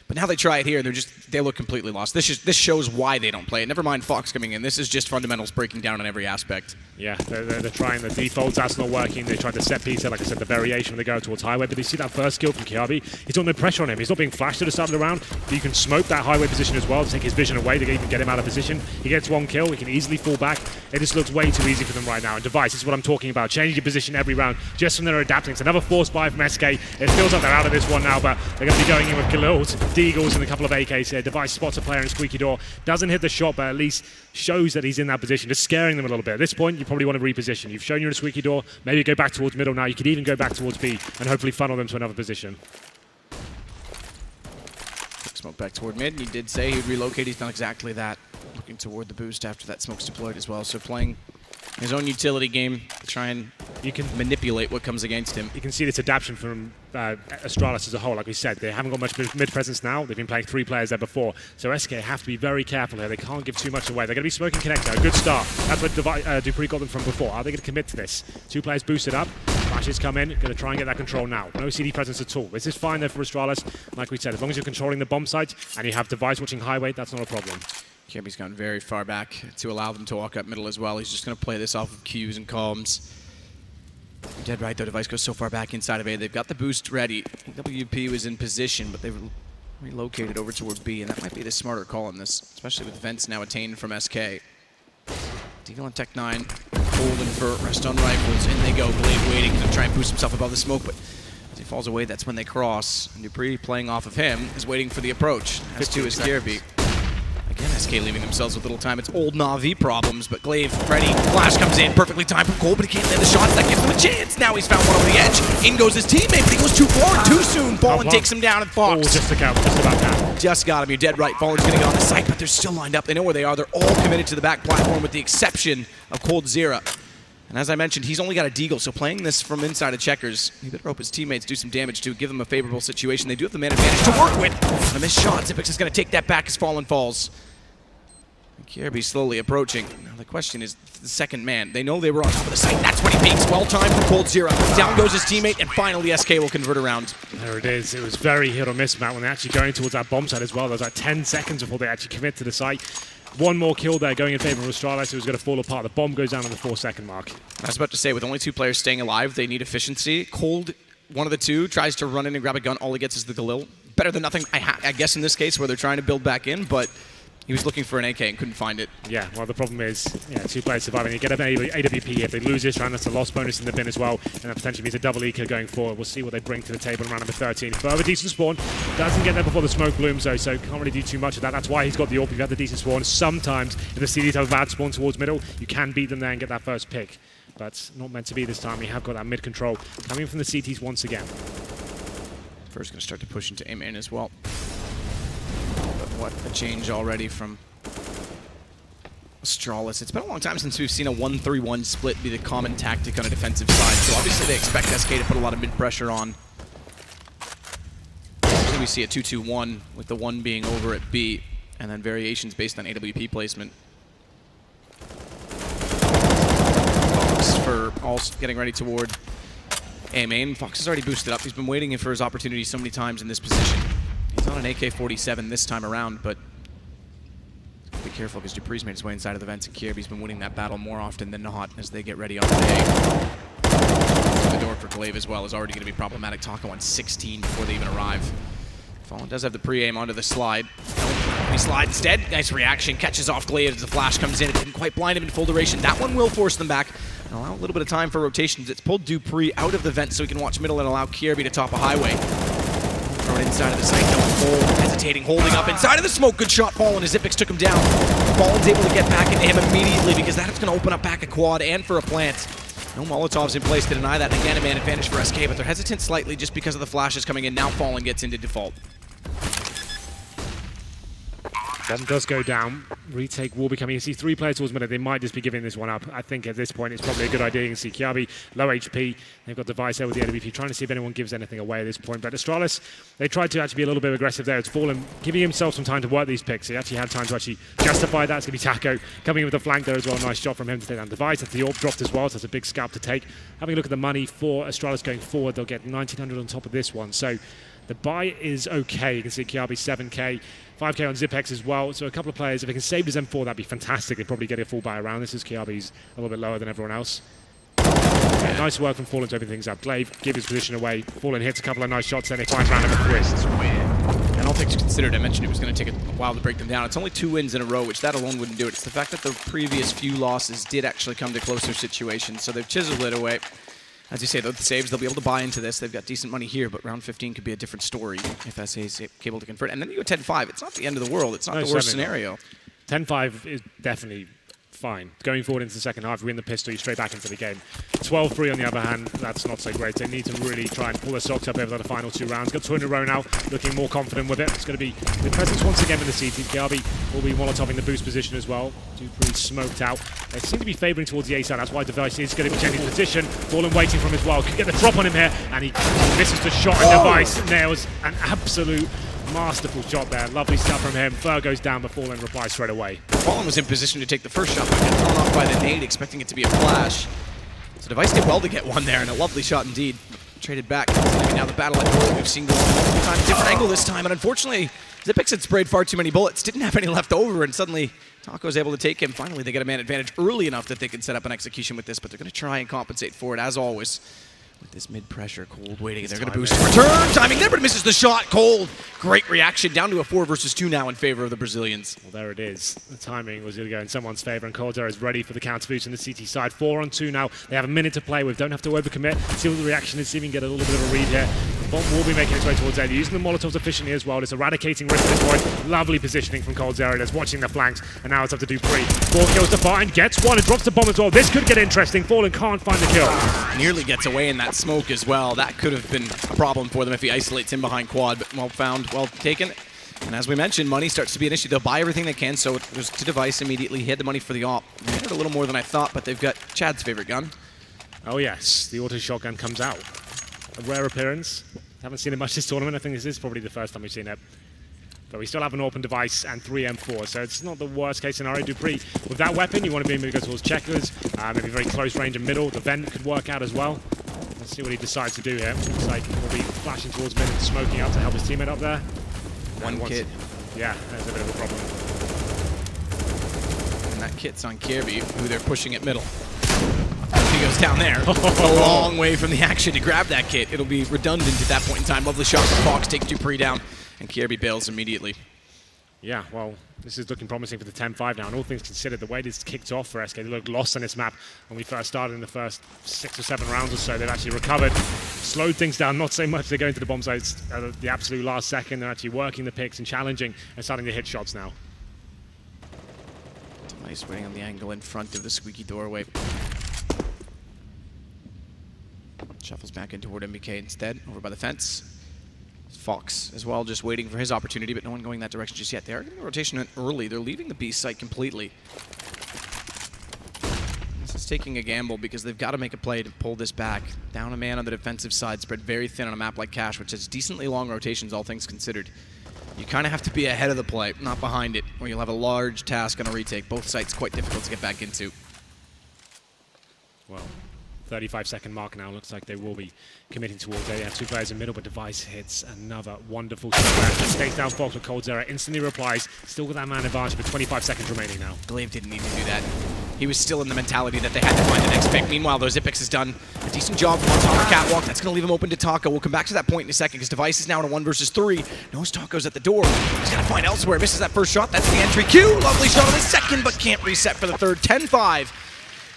But now they try it here, they look completely lost. This shows why they don't play it. Never mind Fox coming in. This is just fundamentals breaking down on every aspect. Yeah, they're trying the defaults. That's not working. They tried the set piece. Like I said, the variation when they go towards highway. But you see that first kill from Kjærbye. He's got no pressure on him. He's not being flashed at the start of the round. But you can smoke that highway position as well to take his vision away to even get him out of position. He gets 1 kill. He can easily fall back. It just looks way too easy for them right now. And Device, this is what I'm talking about. Changing your position every round just when they're adapting. It's another force buy from SK. It feels like they're out of this one now, but they're going to be going in with Galils, Deagles, and a couple of AKs here. Device spots a player in squeaky door. Doesn't hit the shot, but at least shows that he's in that position, just scaring them a little bit. At this point, you probably want to reposition. You've shown you're in a squeaky door. Maybe go back towards middle now. You could even go back towards B and hopefully funnel them to another position. smoke back toward mid. He did say he'd relocate. He's done exactly that. Looking toward the boost after that smoke's deployed as well. So playing his own utility game to try and manipulate what comes against him. You can see this adaptation from Astralis as a whole. Like we said, they haven't got much mid presence now. They've been playing 3 players there before. So SK have to be very careful here. They can't give too much away. They're going to be smoking connector. A good start. That's what dupreeh got them from before. Are they going to commit to this? 2 players boosted up. Flashes come in. Going to try and get that control now. No CD presence at all. This is fine there for Astralis. Like we said, as long as you're controlling the bomb site and you have device watching highway, that's not a problem. Kjaerbye's gone very far back to allow them to walk up middle as well. He's just going to play this off of Qs and comms. You're dead right, though. Device goes so far back inside of A. They've got the boost ready. WP was in position, but they've relocated over toward B, and that might be the smarter call in this, especially with vents now attained from SK. Deagle on Tech 9, holding for rest on rifles. In they go. Blade waiting to try and boost himself above the smoke, but as he falls away, that's when they cross. And dupreeh, playing off of him, is waiting for the approach. S2 is Kjaerbye. Again, SK leaving themselves with little time. It's old Na'Vi problems, but Glaive ready. Flash comes in, perfectly timed from Cole, but he can't land the shots. That gives him a chance. Now he's found one over the edge. In goes his teammate, but he goes too far, too soon. Fallen takes him down, and Fox. Oh, just to count, just about that. Just got him. You're dead right. Fallen's going to get on the site, but they're still lined up. They know where they are. They're all committed to the back platform with the exception of coldzera. And as I mentioned, he's only got a deagle, so playing this from inside of checkers, he better hope his teammates do some damage to give them a favorable situation. They do have the man advantage to work with. A missed shot. Xyp9x is going to take that back as Fallen falls. Kjaerbye slowly approaching. Now the question is the second man. They know they were on top of the site. That's when he peaks. Well timed from coldzera. Down goes his teammate, and finally SK will convert around. There it is. It was very hit or miss, Matt, when they're actually going towards that bomb site as well. There was like 10 seconds before they actually commit to the site. One more kill there going in favor of Astralis, who was going to fall apart. The bomb goes down on the 4-second mark. I was about to say, with only 2 players staying alive, they need efficiency. Cold, one of the 2, tries to run in and grab a gun. All he gets is the Galil. Better than nothing, I guess, in this case, where they're trying to build back in, but he was looking for an AK and couldn't find it. Yeah, well, the problem is, 2 players surviving. You get an AWP. If they lose this round, that's a loss bonus in the bin as well, and that potentially means a double eco going forward. We'll see what they bring to the table in round number 13. Further decent spawn. Doesn't get there before the smoke blooms, though, so can't really do too much of that. That's why he's got the AWP. You've had the decent spawn. Sometimes, if the CDs have a bad spawn towards middle, you can beat them there and get that first pick. But not meant to be this time. We have got that mid control coming from the CTs once again. First going to start to push into A main as well. But what a change already from Astralis. It's been a long time since we've seen a 1-3-1 split be the common tactic on a defensive side, so obviously they expect SK to put a lot of mid-pressure on. Usually we see a 2-2-1 with the 1 being over at B, and then variations based on AWP placement. Fox for all getting ready toward A main. Fox has already boosted up. He's been waiting for his opportunity so many times in this position. He's on an AK-47 this time around, but be careful because dupreeh's made his way inside of the vents, and Kjaerbye's been winning that battle more often than not as they get ready on the day. The door for Glaive as well is already going to be problematic. Taco on 16 before they even arrive. Fallen does have the pre-aim onto the slide. He slides instead. Nice reaction. Catches off Glaive as the flash comes in. It didn't quite blind him in full duration. That one will force them back and allow a little bit of time for rotations. It's pulled dupreeh out of the vent so he can watch middle and allow Kjaerbye to top a highway. Thrown inside of the site, no hold, hesitating, holding up inside of the smoke. Good shot, Fallen, as Xyp9x took him down. Fallen's able to get back into him immediately because that's going to open up back a quad and for a plant. No Molotovs in place to deny that. And again, a man advantage for SK, but they're hesitant slightly just because of the flashes coming in. Now Fallen gets into default. Bomb does go down. Retake will be coming. You see 3 players towards middle. They might just be giving this one up. I think at this point it's probably a good idea. You can see Kjaerbye, low HP. They've got device there with the AWP, trying to see if anyone gives anything away at this point. But Astralis, they tried to actually be a little bit aggressive there. It's Fallen giving himself some time to work these picks. He actually had time to actually justify that. It's going to be Taco coming in with the flank there as well. Nice shot from him to take down device. That's the AWP dropped as well, so that's a big scalp to take. Having a look at the money for Astralis going forward, they'll get 1,900 on top of this one. So the buy is okay. You can see Kjaerbye 7k. 5k on Xyp9x as well, so a couple of players, if they can save his M4, that'd be fantastic. They'd probably get a full buy around. This is Kjaerbye's a little bit lower than everyone else. Yeah, nice work from Fallen to open things up. Glaive give his position away. Fallen hits a couple of nice shots, then they find round number 3. I don't think it's considered. I mentioned it was going to take a while to break them down. It's only 2 wins in a row, which that alone wouldn't do it. It's the fact that the previous few losses did actually come to closer situations, so they've chiseled it away. As you say, though, the saves, they'll be able to buy into this. They've got decent money here, but round 15 could be a different story if SA is able to convert. And then you go 10-5. It's not the end of the world. It's not the worst scenario. 10-5 is definitely fine. Going forward into the second half, you win the pistol, you're straight back into the game. 12-3 on the other hand, that's not so great. They need to really try and pull their socks up over the final 2 rounds. Got 2 in a row now, looking more confident with it. It's going to be the presence once again with the CT. Kjaerbye will be Molotoving the boost position as well. dupreeh smoked out. They seem to be favouring towards the A side. That's why Device is going to be changing position. Fallen waiting from as well. Could get the drop on him here, and he misses the shot, and Device nails an absolute masterful shot there. Lovely stuff from him. Fur goes down, but Fallen replies straight away. Fallen was in position to take the first shot, but got thrown off by the nade, expecting it to be a flash. So Device did well to get one there, and a lovely shot indeed. Traded back. Now the battle at goal. We've seen a different angle this time, and unfortunately, Xyp9x had sprayed far too many bullets, didn't have any left over, and suddenly Taco was able to take him. Finally, they get a man advantage early enough that they can set up an execution with this, but they're going to try and compensate for it, as always. With this mid-pressure, Cold waiting, and they're going to boost return. Timing there, but misses the shot. Cold, great reaction. Down to a 4 versus 2 now in favor of the Brazilians. Well, there it is. The timing was going to go in someone's favor, and coldzera is ready for the counter boost on the CT side. 4 on 2 now. They have a minute to play with. Don't have to overcommit. See what the reaction is. See if we can get a little bit of a read here. The bomb will be making its way towards A. They're using the Molotovs efficiently as well. It's eradicating risk at this point. Lovely positioning from coldzera. That's watching the flanks, and now it's up to dupreeh. 4 kills to find. Gets one and drops the bomb as well. This could get interesting. Fallen can't find the kill. Nearly gets away in that smoke as well. That could have been a problem for them if he isolates him behind quad, but well found, well taken. And as we mentioned, money starts to be an issue. They'll buy everything they can, so it goes to Device immediately. He had the money for the op. They had a little more than I thought, but they've got Chad's favorite gun. Oh yes, the auto shotgun comes out. A rare appearance. Haven't seen it much this tournament. I think this is probably the first time we've seen it. But we still have an open Device and 3 M4, so it's not the worst case scenario. dupreeh, with that weapon, you want to be able to go towards checkers, maybe very close range and middle. The vent could work out as well. Let's see what he decides to do here. Looks like he'll be flashing towards mid and smoking out to help his teammate up there. One kit. Yeah, there's a bit of a problem. And that kit's on Kjaerbye, who they're pushing at middle. He goes down there. A long way from the action to grab that kit. It'll be redundant at that point in time. Lovely shot from Fox, takes dupreeh down, and Kjaerbye bails immediately. Yeah, well, this is looking promising for the 10-5 now, and all things considered, the way this kicked off for SK, they looked lost on this map when we first started in the first 6 or 7 rounds or so. They've actually recovered, slowed things down, not so much. They're going to the bomb sites at the absolute last second. They're actually working the picks and challenging and starting to hit shots now. Device waiting on the angle in front of the squeaky doorway. Shuffles back in toward MBK instead, over by the fence. Fox as well, just waiting for his opportunity, but no one going that direction just yet. They are getting the rotation in early. They're leaving the B site completely. This is taking a gamble because they've got to make a play to pull this back. Down a man on the defensive side, spread very thin on a map like Cache, which has decently long rotations, all things considered. You kind of have to be ahead of the play, not behind it, or you'll have a large task on a retake. Both sites quite difficult to get back into. Well, 35-second mark now. Looks like they will be committing towards it. They have 2 players in middle, but Device hits another wonderful shot. Takes down Fox with coldzera, instantly replies. Still with that man advantage, but 25 seconds remaining now. Glaive didn't need to do that. He was still in the mentality that they had to find the next pick. Meanwhile, though, Xyp9x has done a decent job on top of catwalk. That's going to leave him open to Taco. We'll come back to that point in a second because Device is now in a 1 versus 3. Knows Taco's at the door. He's got to find elsewhere. Misses that first shot. That's the entry. Q. Lovely shot on the second, but can't reset for the third. 10-5.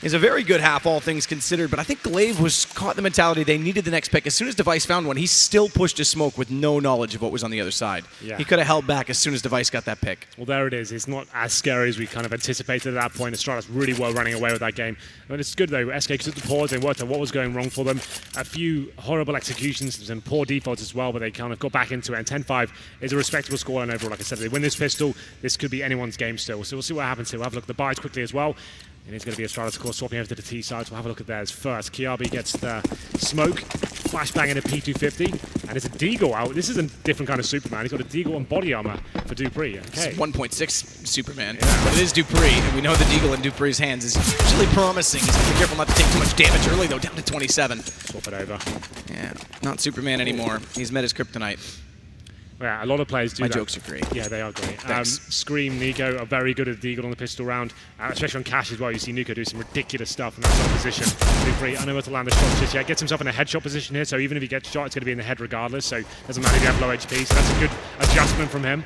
Is a very good half, all things considered, but I think Glaive was caught in the mentality they needed the next pick. As soon as Device found one, he still pushed his smoke with no knowledge of what was on the other side. Yeah. He could have held back as soon as Device got that pick. Well, there it is. It's not as scary as we kind of anticipated at that point. Astralis really well running away with that game. But it's good, though. SK took the pause. They worked out what was going wrong for them. A few horrible executions and poor defaults as well, but they kind of got back into it. And 10-5 is a respectable score. And overall, like I said, if they win this pistol, this could be anyone's game still. So we'll see what happens here. We'll have a look at the buys quickly as well. And it's going to be Astralis, of course, swapping over to the T side. So we'll have a look at theirs first. Kjaerbye gets the smoke, flashbang in a P250, and it's a deagle out. This is a different kind of Superman. He's got a deagle and body armor for dupreeh. Okay. It's 1.6 Superman, but it is dupreeh, and we know the deagle in dupreeh's hands is usually promising. He's got to be careful not to take too much damage early, though, down to 27. Swap it over. Yeah, not Superman anymore. He's met his kryptonite. Yeah, a lot of players do My that. jokes are great. Yeah, they are great. Thanks. Scream, Nico are very good at the deagle on the pistol round, especially on Cache as well. You see Nico do some ridiculous stuff in that sort of position. dupreeh unable to land the shots just yet. Gets himself in a headshot position here, so even if he gets shot, it's going to be in the head regardless, so doesn't matter if you have low HP, so that's a good adjustment from him.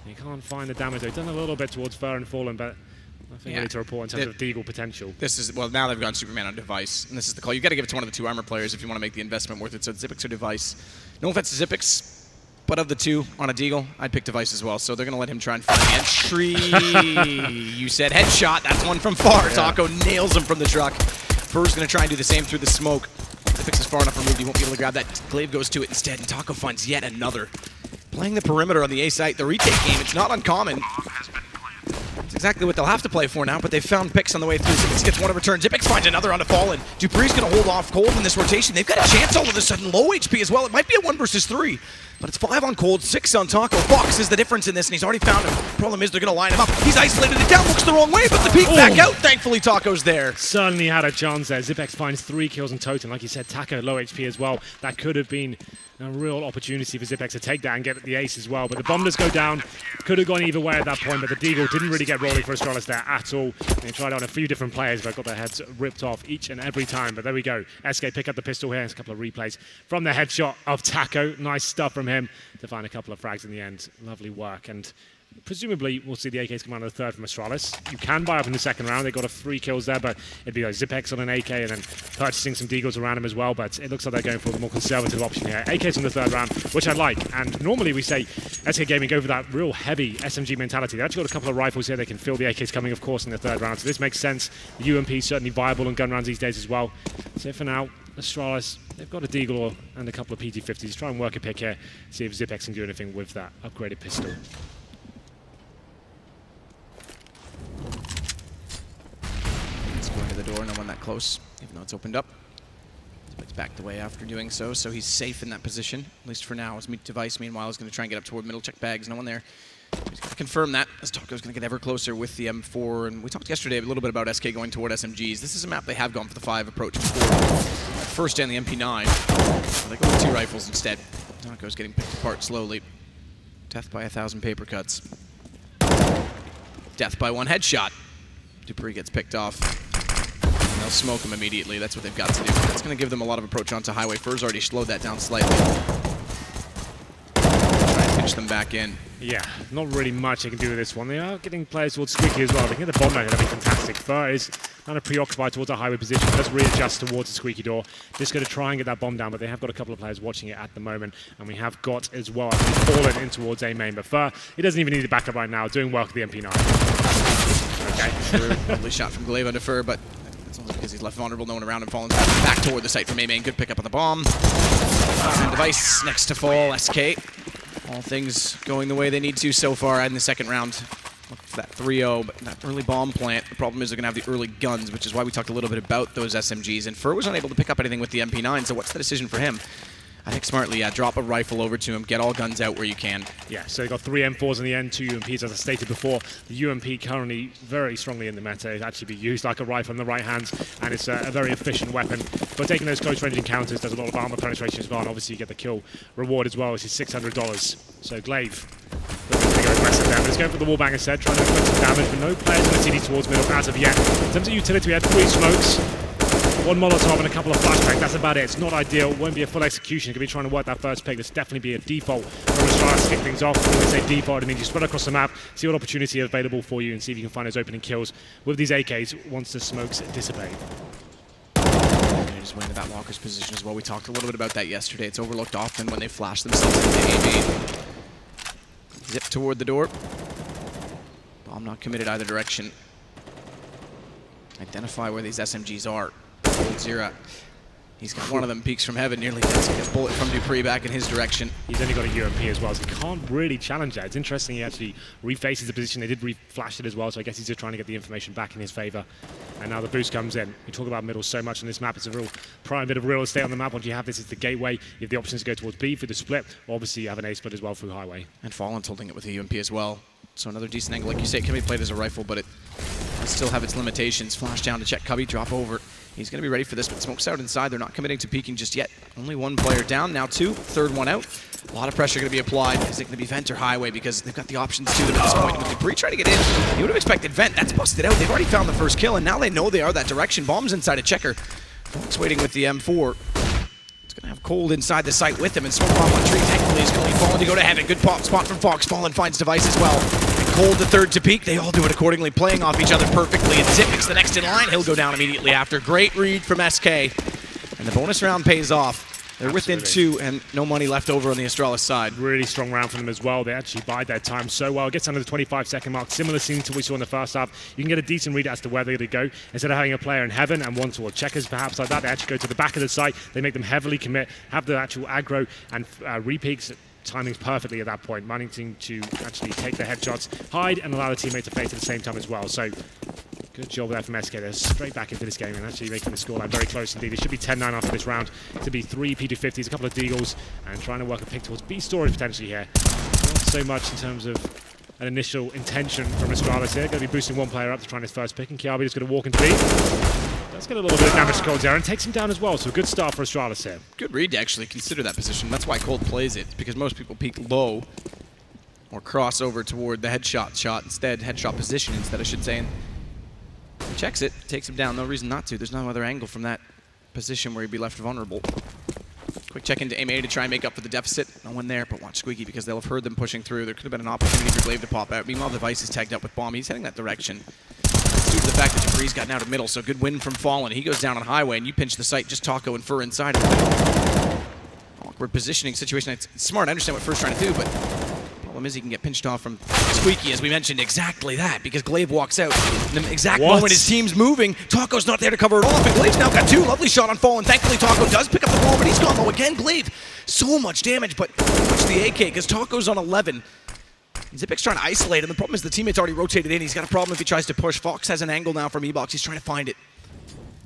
He can't find the damage, though. Done a little bit towards Fur and Fallen, but nothing really to report in terms of deagle potential. This is, well, now they've gone Superman on Device, and this is the call. You've got to give it to one of the 2 armor players if you want to make the investment worth it, so it's Xyp9x or Device. No offense to Xyp9x. But of the two on a deagle, I'd pick Device as well. So they're going to let him try and find the entry. You said headshot. That's one from far. Yeah. Taco nails him from the truck. Fur's going to try and do the same through the smoke. The fix is far enough removed, he won't be able to grab that. Glaive goes to it instead, and Taco finds yet another. Playing the perimeter on the A site, the retake game, it's not uncommon. It's exactly what they'll have to play for now, but they've found picks on the way through. Zipex gets one of return. Zipex finds another on a Fallen. dupreeh's going to hold off Cold in this rotation. They've got a chance all of a sudden. Low HP as well. It might be a 1 versus 3, but it's 5 on Cold, 6 on Taco. Fox is the difference in this, and he's already found him. Problem is they're going to line him up. He's isolated it down, looks the wrong way, but the peek back out. Thankfully, Taco's there. Certainly had a chance there. Zipex finds 3 kills in total. Like you said, Taco low HP as well. That could have been a real opportunity for Zipex to take that and get the ace as well. But the bomb does go down. Could have gone either way at that point, but the deagle didn't really get rolling for Astralis there at all. They tried on a few different players, but got their heads ripped off each and every time. But there we go. SK pick up the pistol here. There's a couple of replays from the headshot of Taco. Nice stuff from him to find a couple of frags in the end. Lovely work. And presumably, we'll see the AKs come out of the third from Astralis. You can buy up in the second round. They got 3 kills there, but it'd be like Zipex on an AK and then purchasing some deagles around him as well. But it looks like they're going for the more conservative option here. AKs in the third round, which I like. And normally we say SK Gaming go for that real heavy SMG mentality. They've actually got a couple of rifles here. They can fill the AKs coming, of course, in the third round. So this makes sense. The UMP is certainly viable on gun rounds these days as well. So for now, Astralis, they've got a deagle and a couple of PT-50s. Try and work a pick here. See if Zipex can do anything with that upgraded pistol. Going to the door, no one that close, even though it's opened up. He's backed away after doing so, so he's safe in that position, at least for now. His Device, meanwhile, is going to try and get up toward middle, check bags, no one there. He's going to confirm that, as Taco's going to get ever closer with the M4, and we talked yesterday a little bit about SK going toward SMGs. This is a map they have gone for the 5 approach before. First and the MP9, so they go with 2 rifles instead. Taco's getting picked apart slowly. Death by 1,000 paper cuts. Death by 1 headshot. dupreeh gets picked off. They'll smoke him immediately. That's what they've got to do. That's going to give them a lot of approach onto highway. Fur's already slowed that down slightly. Try and pinch them back in. Yeah, not really much they can do with this one. They are getting players towards Squeaky as well. They can get the bomb down, that'd be fantastic. Fur is kind of preoccupied towards a highway position. Does readjust towards the Squeaky door. Just going to try and get that bomb down, but they have got a couple of players watching it at the moment. And we have got as well, fallen in towards A main. But Fur, he doesn't even need the backup right now. Doing work with the MP9. Okay, lovely shot from Glaive onto Fur, but it's only because he's left vulnerable, no one around him. Fallen's back toward the site from A main. Good pickup on the bomb. And Device next to fall. SK. All things going the way they need to so far in the second round. Look for that 3-0, but that early bomb plant. The problem is they're going to have the early guns, which is why we talked a little bit about those SMGs. And Fur was unable to pick up anything with the MP9, so what's the decision for him? I think smartly, yeah, drop a rifle over to him, get all guns out where you can. Yeah, so they got 3 M4s in the end, 2 UMPs, as I stated before. The UMP currently very strongly in the meta. It actually be used like a rifle in the right hands, and it's a very efficient weapon. But taking those close range encounters, there's a lot of armor penetration as well, and obviously you get the kill reward as well, which is $600. So Glaive, looking to go aggressive there. He's going for the wallbang instead, trying to inflict some damage, but no players in the CD towards middle as of yet. In terms of utility, we had 3 smokes. 1 Molotov and a couple of flashbangs, that's about it. It's not ideal, it won't be a full execution. It could be trying to work that first pick. This definitely be a default from Astralis to kick things off. When we say default, I mean you spread across the map, see what opportunity is available for you, and see if you can find those opening kills with these AKs once the smokes dissipate. They just went into that Walker's position as well. We talked a little bit about that yesterday. It's overlooked often when they flash themselves into A main. Zip toward the door. Bomb not committed either direction. Identify where these SMGs are. coldzera. He's got one of them, peeks from heaven, nearly gets a bullet from dupreeh back in his direction. He's only got a UMP as well, so he can't really challenge that. It's interesting he actually refaces the position. They did reflash it as well, so I guess he's just trying to get the information back in his favor. And now the boost comes in. We talk about middle so much on this map. It's a real prime bit of real estate on the map. Once you have this, it's the gateway. You have the options to go towards B for the split. Obviously, you have an A split as well through highway. And Fallen's holding it with a UMP as well. So another decent angle. Like you say, it can be played as a rifle, but it does still have its limitations. Flash down to check Kjaerbye, drop over. He's going to be ready for this, but smoke's out inside. They're not committing to peeking just yet. Only 1 player down, now 2. Third one out. A lot of pressure going to be applied. Is it going to be vent or highway? Because they've got the options to them at this point. With dupreeh trying to get in, you would have expected vent. That's busted out. They've already found the first kill, and now they know they are that direction. Bomb's inside a checker. Fox waiting with the M4. It's going to have Cold inside the site with him, and smoke bomb on tree. Thankfully, is going to Fallen to go to heaven. Good pop spot from Fox. Fallen finds Device as well. Cold the third to peek. They all do it accordingly, playing off each other perfectly. And Zipex the next in line. He'll go down immediately after. Great read from SK. And the bonus round pays off. They're within 2 and no money left over on the Astralis side. Really strong round for them as well. They actually bide their time so well. Gets under the 25-second mark. Similar scene to what we saw in the first half. You can get a decent read as to where they're going to go. Instead of having a player in heaven and one toward checkers perhaps like that, they actually go to the back of the site. They make them heavily commit, have the actual aggro and re-peaks. Timing's perfectly at that point, managing to actually take their headshots, hide, and allow the teammate to face at the same time as well. So, good job there from SK. They're straight back into this game and actually making the scoreline very close indeed. It should be 10-9 after this round. To be 3 P250s, a couple of deagles, and trying to work a pick towards B storage potentially here. Not so much in terms of an initial intention from Astralis here. Going to be boosting one player up to try his first pick, and Kjaerbye is going to walk into B. Does get a little bit of damage to coldzera and takes him down as well, so a good start for Astralis here. Good read to actually consider that position. That's why Cold plays it, because most people peek low or cross over toward the headshot instead, headshot position instead, I should say. And he checks it, takes him down. No reason not to. There's no other angle from that position where he'd be left vulnerable. Quick check into aim A to try and make up for the deficit. No one there, but watch Squeaky because they'll have heard them pushing through. There could have been an opportunity for Glaive to pop out. Meanwhile, Device is tagged up with Bomb. He's heading that direction. Due to the fact that dupreeh's gotten out of middle, so good win from Fallen. He goes down on highway, and you pinch the site, just Taco and Fur inside of it. Awkward positioning situation. It's smart. I understand what Fur's trying to do, but the problem is he can get pinched off from Squeaky, as we mentioned, exactly that, because Glaive walks out in the exact moment his team's moving. Taco's not there to cover it off, and Glaive's now got 2. Lovely shot on Fallen. Thankfully, Taco does pick up the ball, but he's gone low again. Glaive, so much damage, but watch the AK, because Taco's on 11. Zipic's trying to isolate him. The problem is the teammate's already rotated in. He's got a problem if he tries to push. Fox has an angle now from E-Box. He's trying to find it.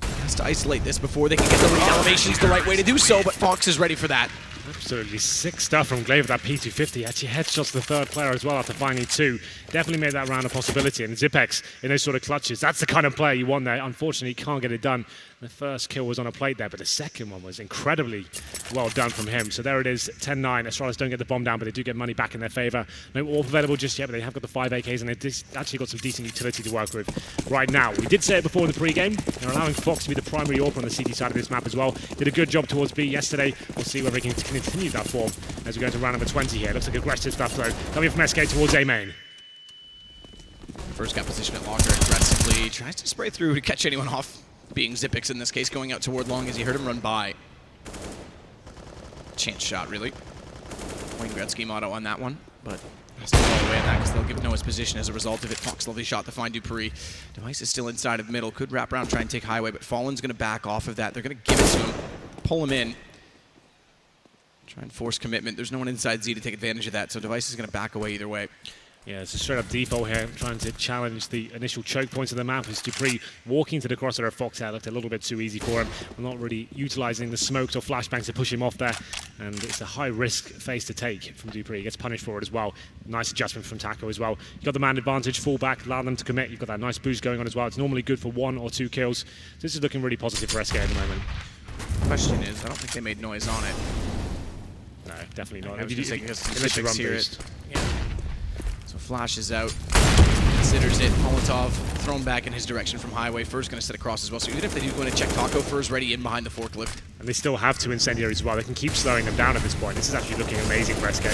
He has to isolate this before they can get the re-elevations the right way to do so, but Fox is ready for that. Absolutely sick stuff from Glaive with that P250. Actually headshots the third player as well after finding 2. Definitely made that round a possibility. And Zipex in those sort of clutches, that's the kind of player you want there. Unfortunately, he can't get it done. The first kill was on a plate there, but the second one was incredibly well done from him. So there it is, 10-9. Astralis don't get the bomb down, but they do get money back in their favor. No AWP available just yet, but they have got the 5 AKs, and they've actually got some decent utility to work with right now. We did say it before in the pre-game. They're allowing Fox to be the primary AWP on the CT side of this map as well. Did a good job towards B yesterday. We'll see whether he can continue that form as we go into round number 20 here. Looks like aggressive stuff, though. Coming from SK towards A main. First got position at locker aggressively. Tries to spray through to catch anyone off. Being Zipix in this case, going out toward long as he heard him run by. Chance shot, really. Wayne Gretzky motto on that one, but has to fall away on that because they'll give Noah's position as a result of it. Fox, lovely shot to find dupreeh. Device is still inside of middle. Could wrap around, try and take highway, but Fallen's going to back off of that. They're going to give it to him, pull him in. Try and force commitment. There's no one inside Z to take advantage of that, so Device is going to back away either way. Yeah, it's a straight-up default here, trying to challenge the initial choke points of the map. As dupreeh walking to the crosser of Fox looked a little bit too easy for him. We're not really utilising the smokes or flashbangs to push him off there, and it's a high-risk phase to take from dupreeh. He gets punished for it as well. Nice adjustment from Taco as well. You've got the man advantage, fall back, allow them to commit. You've got that nice boost going on as well. It's normally good for 1 or 2 kills. So this is looking really positive for SK at the moment. Question is, I don't think they made noise on it. No, definitely not. I was just saying, Unless you run boost. Yeah. So Flash is out, considers it. Molotov thrown back in his direction from highway. Fur's going to sit across as well. So even if they do go in to check Taco, Fur's ready in behind the forklift. And they still have 2 incendiaries as well. They can keep slowing them down at this point. This is actually looking amazing for SK.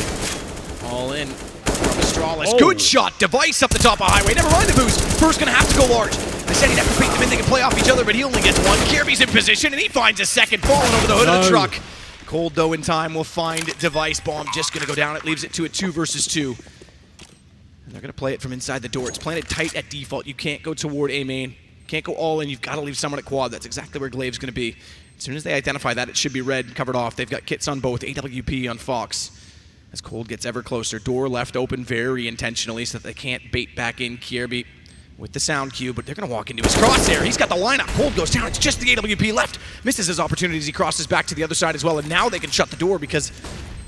All in from Astralis. Oh. Good shot. Device up the top of highway. Never mind the boost. Fur's going to have to go large. I said he'd have to beat them in. They can play off each other, but he only gets 1. Kjærbye's in position, and he finds a second, falling over the hood of the truck. Cold, though, in time will find Device. Bomb just going to go down. It leaves it to a 2 versus 2. And they're going to play it from inside the door. It's planted tight at default. You can't go toward A main. Can't go all in. You've got to leave someone at quad. That's exactly where Glaive's going to be. As soon as they identify that, it should be red, covered off. They've got kits on both. AWP on Fox. As Cold gets ever closer. Door left open very intentionally so that they can't bait back in Kjærbye with the sound cue, but they're going to walk into his crosshair. He's got the lineup. Cold goes down. It's just the AWP left. Misses his opportunities. He crosses back to the other side as well, and now they can shut the door because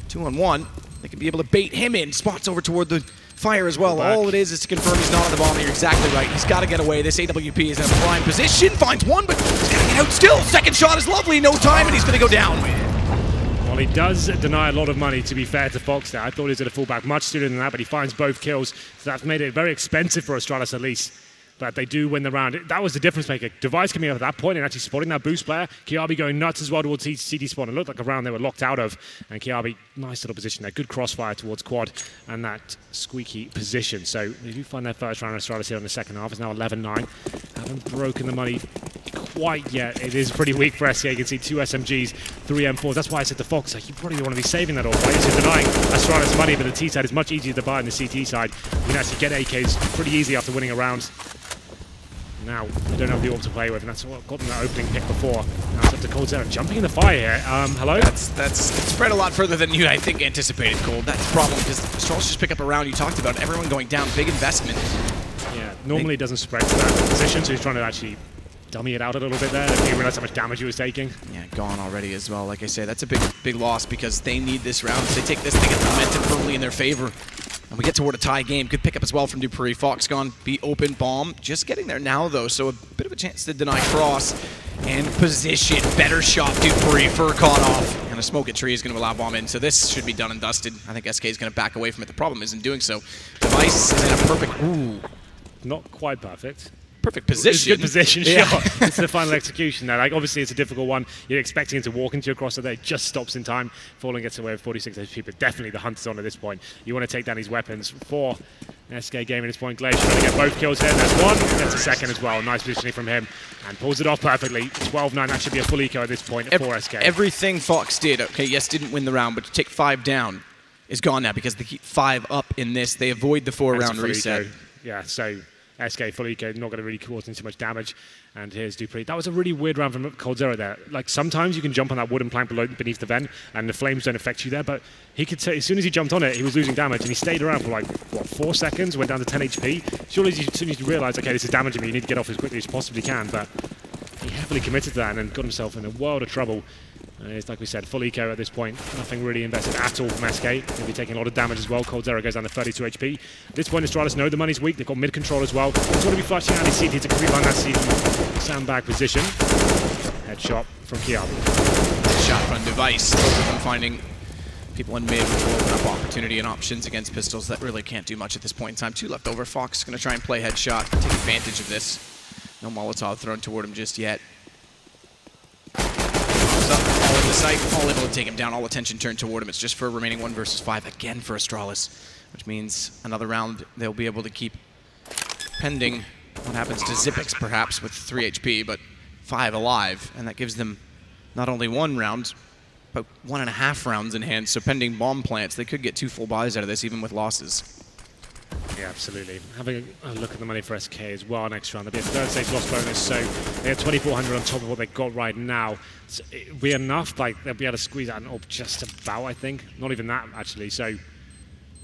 2-on-1, they can be able to bait him in. Spots over toward the fire as well. All it is to confirm he's not on the bomb. You're exactly right. He's got to get away. This AWP is in a prime position. Finds 1, but he's got to get out still. Second shot is lovely. No time, and he's going to go down. Well, he does deny a lot of money, to be fair to Fox there. I thought he was going to fall back much sooner than that, but he finds both kills. So that's made it very expensive for Astralis at least. But they do win the round. That was the difference maker. Device coming up at that point and actually spotting that boost player. Kjærbye going nuts as well towards CT spawn. It looked like a round they were locked out of. And Kjærbye, nice little position there. Good crossfire towards quad and that squeaky position. So they do find their first round of Astralis here in the second half. It's now 11-9. Haven't broken the money quite yet. It is pretty weak for SK. You can see 2 SMGs, 3 M4s. That's why I said to Fox, like, you probably want to be saving that all, right? You're denying Astralis money, but the T side is much easier to buy on the CT side. You can actually get AKs pretty easy after winning a round. Now, they don't have the AWP to play with, and that's what got them that opening pick before. Now it's up to coldzera, jumping in the fire here. Hello? That's spread a lot further than you, I think, anticipated, Cold. That's the problem, because Astralis just pick up a round. You talked about everyone going down, big investment. Yeah, normally it doesn't spread to that position, so he's trying to actually dummy it out a little bit there. I didn't realize how much damage he was taking. Yeah, gone already as well. Like I say, that's a big loss, because they need this round. If they take this, they get the momentum firmly in their favor. And we get toward a tie game. Good pickup as well from dupreeh. Fox gone, be open, bomb. Just getting there now, though, so a bit of a chance to deny cross. And position, better shot, dupreeh, fur caught off. And a smoke at tree is going to allow bomb in, so this should be done and dusted. I think SK is going to back away from it. The problem is in doing so, Device is in a perfect... Ooh. Not quite perfect. Perfect position. Good position, yeah. sure. It's the final execution there. Like, obviously, it's a difficult one. You're expecting him to walk into your crosser there. It just stops in time. Fallen gets away with 46 HP, but definitely the hunt is on at this point. You want to take down these weapons for SK game at this point. Glacier trying to get both kills here. There's one. There's a second as well. Nice positioning from him. And pulls it off perfectly. 12-9. That should be a full eco at this point for SK. Everything Fox did, okay, yes, didn't win the round, but to take 5 down is gone now because they keep 5 up in this. They avoid the 4-round reset. Eco. Yeah, so... SK full eco, not going to really cause too much damage. And here's dupreeh. That was a really weird round from coldzera there. Like, sometimes you can jump on that wooden plank beneath the vent and the flames don't affect you there, but he could say as soon as he jumped on it, he was losing damage, and he stayed around for like, what, 4 seconds, went down to 10 HP. Surely as soon as you realise, okay, this is damaging me, you need to get off as quickly as you possibly can, but he heavily committed to that and then got himself in a world of trouble. It's like we said, full eco at this point. Nothing really invested at all from SK. They'll be taking a lot of damage as well. coldzera goes down to 32 HP. At this point, Astralis know the money's weak. They've got mid control as well. Just want to be flashing out his CT to creep on that sandbag position. Headshot from Kjaerbye. Shot from Device. Both of them finding people in mid, which will open up opportunity and options against pistols that really can't do much at this point in time. 2 left over. Fox going to try and play headshot, take advantage of this. No Molotov thrown toward him just yet. All in the sight, all able to take him down, all attention turned toward him. It's just for a remaining 1 versus 5 again for Astralis, which means another round they'll be able to keep pending what happens to Zipix perhaps with 3 HP, but 5 alive, and that gives them not only 1 round, but 1.5 rounds in hand, so pending bomb plants, they could get 2 full buys out of this even with losses. Yeah, absolutely. Having a look at the money for SK as well next round. There'll be a 3rd stage loss bonus, so they have 2,400 on top of what they've got right now. So it'll be enough, like they'll be able to squeeze out an up just about, I think. Not even that, actually. So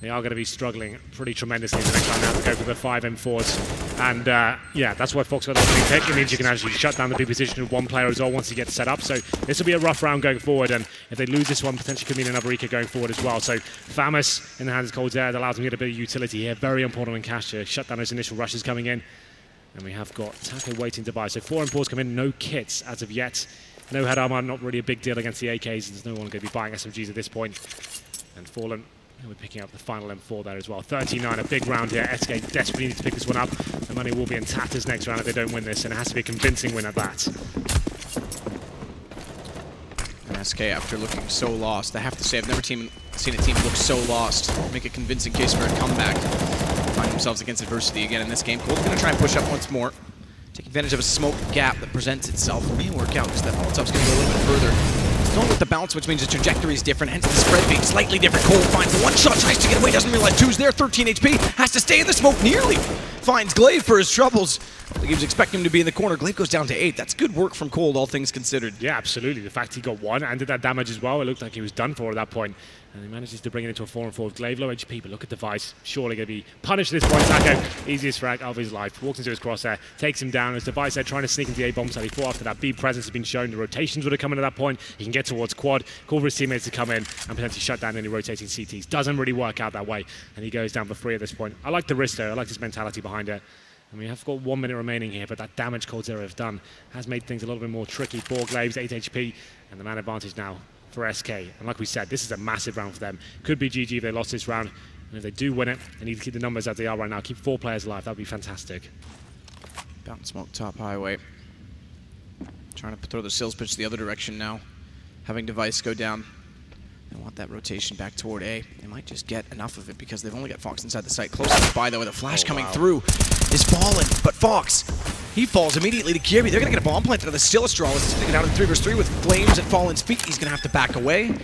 they are going to be struggling pretty tremendously in the next round now to go for the 5 M4s. And yeah, that's why Fox got the opening pick. It means you can actually shut down the B position with 1 player as well once he gets set up. So this will be a rough round going forward, and if they lose this one, potentially could mean another eco going forward as well. So Famous in the hands of coldzera, that allows them to get a bit of utility here. Very important in cash to shut down those initial rushes coming in. And we have got Taco waiting to buy. So 4 M4s come in, no kits as of yet. No head armor, not really a big deal against the AKs. There's no one going to be buying SMGs at this point. And Fallen, we're picking up the final M4 there as well. 39, a big round here. SK desperately need to pick this one up. The money will be in tatters next round if they don't win this, and it has to be a convincing win at that. And SK, after looking so lost, I have to say, I've never seen a team look so lost. Make a convincing case for a comeback. Find themselves against adversity again in this game. Cold's going to try and push up once more. Take advantage of a smoke gap that presents itself. It may work out because that Molotov's going to go a little bit further. Thrown with the bounce, which means the trajectory is different, hence the spread being slightly different. Cold finds the 1 shot, tries to get away, doesn't realize 2's there, 13 HP, has to stay in the smoke, nearly finds Glaive for his troubles. I think he was expecting him to be in the corner. Glaive goes down to 8. That's good work from Cold, all things considered. Yeah, absolutely. The fact he got 1 and did that damage as well, it looked like he was done for at that point. And he manages to bring it into a 4-on-4 with Glaive, low HP, but look at Device. Surely going to be punished at this point. Taco, easiest frag of his life. Walks into his crosshair, takes him down. As Device there trying to sneak into the A-bomb side. He thought after that B presence has been shown, the rotations would have come in at that point. He can get towards quad, call for his teammates to come in, and potentially shut down any rotating CTs. Doesn't really work out that way, and he goes down for 3 at this point. I like the risk though. I like his mentality behind it. And we have got 1 minute remaining here, but that damage coldzera have done has made things a little bit more tricky. 4 Glaives, 8 HP, and the man advantage now for SK. And like we said, this is a massive round for them. Could be GG if they lost this round. And if they do win it, they need to keep the numbers as they are right now. Keep 4 players alive. That would be fantastic. Bounce smoke top highway. Trying to throw the sills pitch the other direction now. Having Device go down. They want that rotation back toward A. They might just get enough of it because they've only got Fox inside the site. Close enough by though with a flash coming through. Is fallen, but Fox He falls immediately to Kjærbye. They're going to get a bomb planted. There's still Astralis sitting it out in 3v3 with flames at Fallen's feet. He's going to have to back away.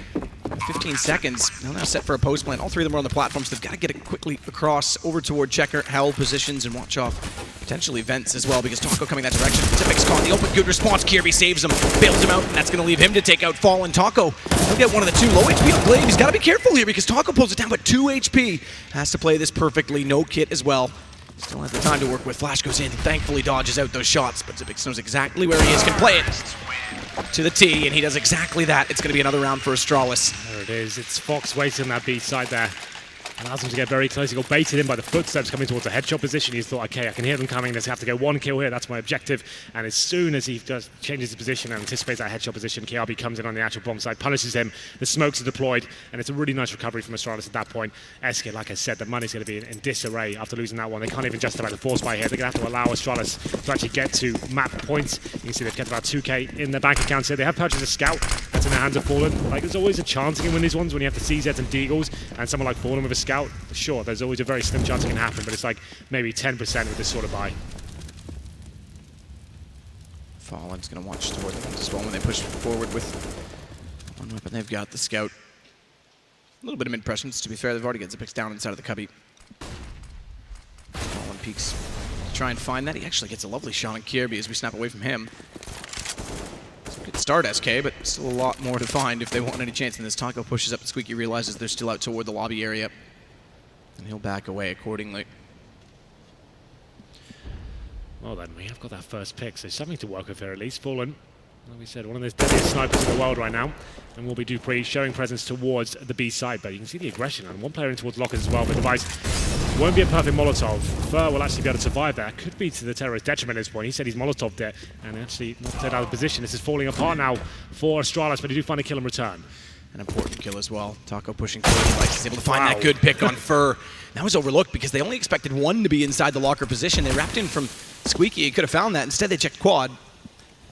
15 seconds. They're now set for a post plant. All three of them are on the platform, so they've got to get it quickly across over toward checker, held positions, and watch off potentially vents as well, because Taco coming that direction. Typic's caught the open. Good response. Kjærbye saves him, bails him out, and that's going to leave him to take out Fallen. Taco, he'll get one of the two. Low HP on Glaive. He's got to be careful here because Taco pulls it down, but 2 HP. Has to play this perfectly. No kit as well. Still has the time to work with. Flash goes in, thankfully dodges out those shots, but Zipix knows exactly where he is, can play it to the T, and he does exactly that. It's going to be another round for Astralis. There it is. It's Fox waiting on that B side there. Allows him to get very close. He got baited in by the footsteps coming towards the headshot position. He thought, okay, I can hear them coming. There's have to go 1 kill here. That's my objective. And as soon as he does changes his position and anticipates that headshot position, Kjaerbye comes in on the actual bomb side, punishes him. The smokes are deployed, and it's a really nice recovery from Astralis at that point. SK, like I said, the money's going to be in disarray after losing that one. They can't even justify the force buy here. They're going to have to allow Astralis to actually get to map points. You can see they've got about 2k in their bank accounts here. They have purchased a scout. That's in their hands of Fallen. Like, there's always a chance you can win these ones when you have the CZs and Deagles, and someone like Fallen with a scout. Sure, there's always a very slim chance it can happen, but it's like maybe 10% with this sort of buy. Fallen's going to watch toward them as well when they push forward with one weapon. They've got the scout. A little bit of mid-presence, to be fair. They've already got Zipix down inside of the cubby. Fallen peeks to try and find that. He actually gets a lovely shot on Kjærbye as we snap away from him. Good start, SK, but still a lot more to find if they want any chance in this. Taco pushes up, and Squeaky realizes they're still out toward the lobby area, and he'll back away accordingly. Well then, we have got that first pick, so something to work with here at least. Fallen, like we said, one of the deadliest snipers in the world right now, and will be dupreeh showing presence towards the B side, but you can see the aggression, and one player in towards lockers as well, but Device won't be a perfect Molotov. Fur will actually be able to survive there. Could be to the terrorist detriment at this point. He said he's Molotov'd it, and actually not turned out of position. This is falling apart now for Astralis, but he do find a kill in return. An important kill as well. Taco pushing forward. Device is able to find that good pick on Fur. That was overlooked because they only expected one to be inside the locker position. They wrapped in from Squeaky. He could have found that. Instead, they checked quad.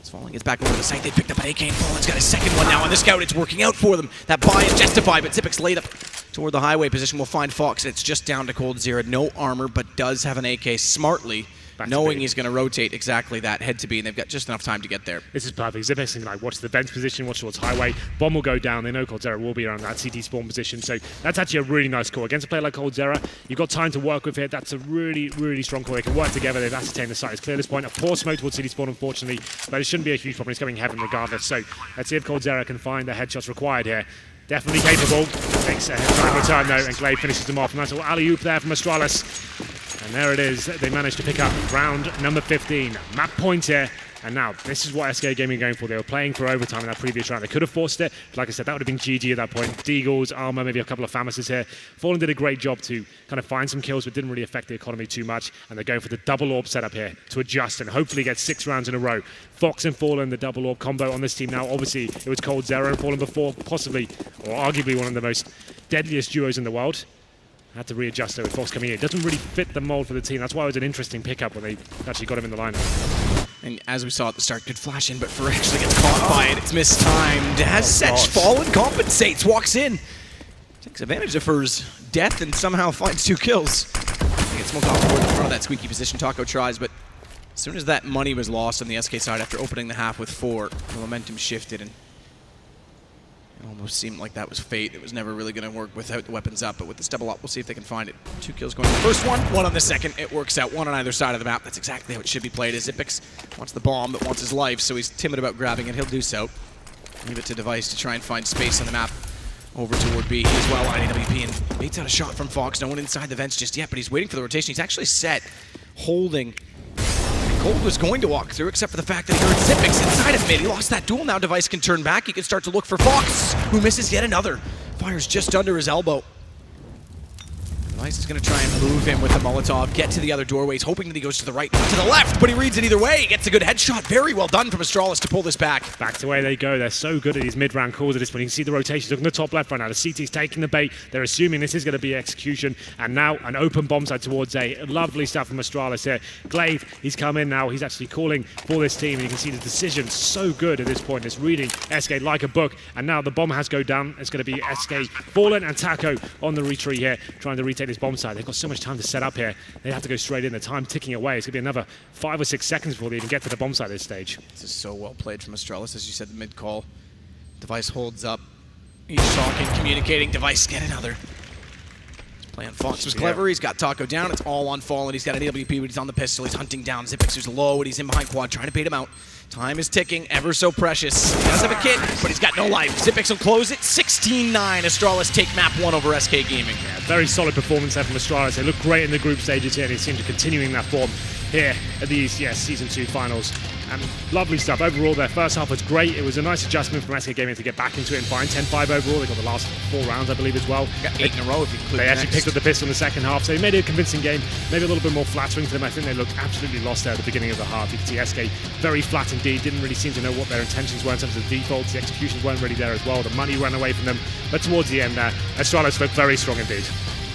As Fallen gets back over the site, they picked up an AK, and Fallen's got his second one now on the scout. It's working out for them. That buy is justified, but Zipix laid up toward the highway position. We'll find Fox. It's just down to coldzera. No armor, but does have an AK smartly, knowing he's going to rotate exactly that head to B, and they've got just enough time to get there. This is perfect. Zipix can like watch the vent position, watch towards highway. Bomb will go down. They know coldzera will be around that CT spawn position, so that's actually a really nice call. Against a player like coldzera, you've got time to work with here. That's a really, really strong call. They can work together. They've ascertained the site is clear at this point. A poor smoke towards CT spawn, unfortunately, but it shouldn't be a huge problem. It's going heaven regardless, so let's see if coldzera can find the headshots required here. Definitely capable. Takes a headshot in return though, and Glaive finishes them off. And that's all alley-oop there from Astralis. And there it is. They managed to pick up round number 15. Map point here. And now, this is what SK Gaming are going for. They were playing for overtime in that previous round. They could have forced it. But like I said, that would have been GG at that point. Deagles, armor, maybe a couple of Famises here. Fallen did a great job to kind of find some kills, but didn't really affect the economy too much. And they're going for the double orb setup here to adjust and hopefully get 6 rounds in a row. Fox and Fallen, the double orb combo on this team now. Obviously, it was coldzera and Fallen before, possibly, or arguably one of the most deadliest duos in the world. Had to readjust there with Fox coming in. It doesn't really fit the mold for the team. That's why it was an interesting pickup when they actually got him in the lineup. And as we saw at the start, good flash in, but Fur actually gets caught by it. It's mistimed. As such, Fallen compensates, walks in, takes advantage of Fur's death, and somehow finds 2 kills. He gets smoked off toward the front of that Squeaky position. Taco tries, but as soon as that money was lost on the SK side after opening the half with 4, the momentum shifted, and it almost seemed like that was fate. It was never really going to work without the weapons up, but with this double up, we'll see if they can find it. 2 kills going on the first one, 1 on the second. It works out, 1 on either side of the map. That's exactly how it should be played. As Zipix wants the bomb, but wants his life, so he's timid about grabbing it. He'll do so. Leave it to Device to try and find space on the map. Over toward B as well, IDWP, and baits out a shot from Fox. No one inside the vents just yet, but he's waiting for the rotation. He's actually set, holding. Cold was going to walk through, except for the fact that he heard Zipix inside of mid. He lost that duel. Now Device can turn back. He can start to look for Fox, who misses yet another. Fires just under his elbow. Device is going to try and move him with the Molotov, get to the other doorways, hoping that he goes to the right, not to the left, but he reads it either way. He gets a good headshot. Very well done from Astralis to pull this back. Back to where they go. They're so good at these mid-round calls at this point. You can see the rotations. Look in the top left right now. The CT's taking the bait. They're assuming this is going to be execution. And now an open bomb side towards A. Lovely stuff from Astralis here. Glaive, he's come in now. He's actually calling for this team. And you can see the decision so good at this point. It's reading SK like a book. And now the bomb has go down. It's going to be SK Fallen and Taco on the retreat here, trying to retake this bomb site. They've got so much time to set up here. They have to go straight in. The time ticking away. It's going to be another 5 or 6 seconds before they even get to the bomb site at this stage. This is so well played from Astralis, as you said, the mid call. Device holds up. He's talking, communicating. Device, get another. Playing Fox was clever. He's got Taco down. It's all on Fallen. He's got an AWP, but he's on the pistol. He's hunting down Xyp9x, who's low, and he's in behind Quad, trying to bait him out. Time is ticking, ever so precious. He does have a kit, but he's got no life. Xyp9x will close it. 16-9. Astralis take map 1 over SK Gaming. Yeah, very solid performance there from Astralis. They look great in the group stages here, and they seem to be continuing that form here at the ECS Season 2 finals. And lovely stuff. Overall, their first half was great. It was a nice adjustment from SK Gaming to get back into it and find 10-5 overall. They got the last 4 rounds, I believe, as well. Got 8 in a row if you include They actually picked up the pistol in the second half, so they made it a convincing game. Maybe a little bit more flattering to them. I think they looked absolutely lost there at the beginning of the half. You can see SK very flat indeed. Didn't really seem to know what their intentions were in terms of the defaults. The executions weren't really there as well. The money ran away from them. But towards the end there, Astralis looked very strong indeed.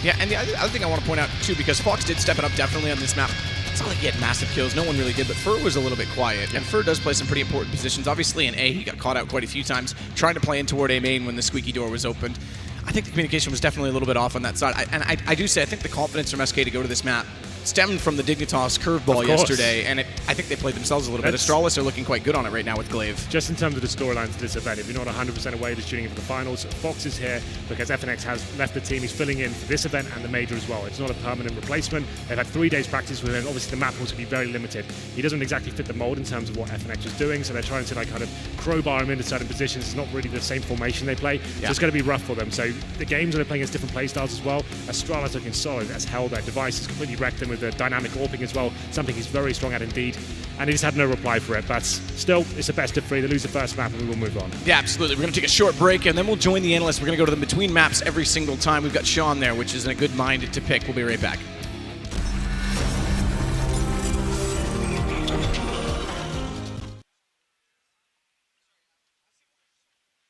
Yeah, and the other thing I want to point out, too, because Fox did step it up definitely on this map. It's not like he had massive kills. No one really did, but Fur was a little bit quiet. And Fur does play some pretty important positions. Obviously, in A, he got caught out quite a few times, trying to play in toward A main when the squeaky door was opened. I think the communication was definitely a little bit off on that side. I do say, I think the confidence from SK to go to this map stemmed from the Dignitas curveball yesterday, and I think they played themselves a little bit. Astralis are looking quite good on it right now with Glaive. Just in terms of the storylines of this event, if you're not 100% away, just tuning in for the finals, Fox is here because FNX has left the team. He's filling in for this event and the major as well. It's not a permanent replacement. They've had 3 days practice with him. Obviously, the map will also be very limited. He doesn't exactly fit the mold in terms of what FNX was doing, so they're trying to kind of crowbar him into certain positions. It's not really the same formation they play, so it's going to be rough for them. So the games they're playing against different playstyles as well. Astralis looking solid. That's held. Their device has completely wrecked them with the dynamic AWP as well, something he's very strong at indeed, and he's had no reply for it, but still, it's a best of 3. They lose the first map and we will move on. Yeah, absolutely. We're going to take a short break and then we'll join the analysts. We're going to go to them between maps every single time. We've got Sean there, which is a good mind to pick. We'll be right back.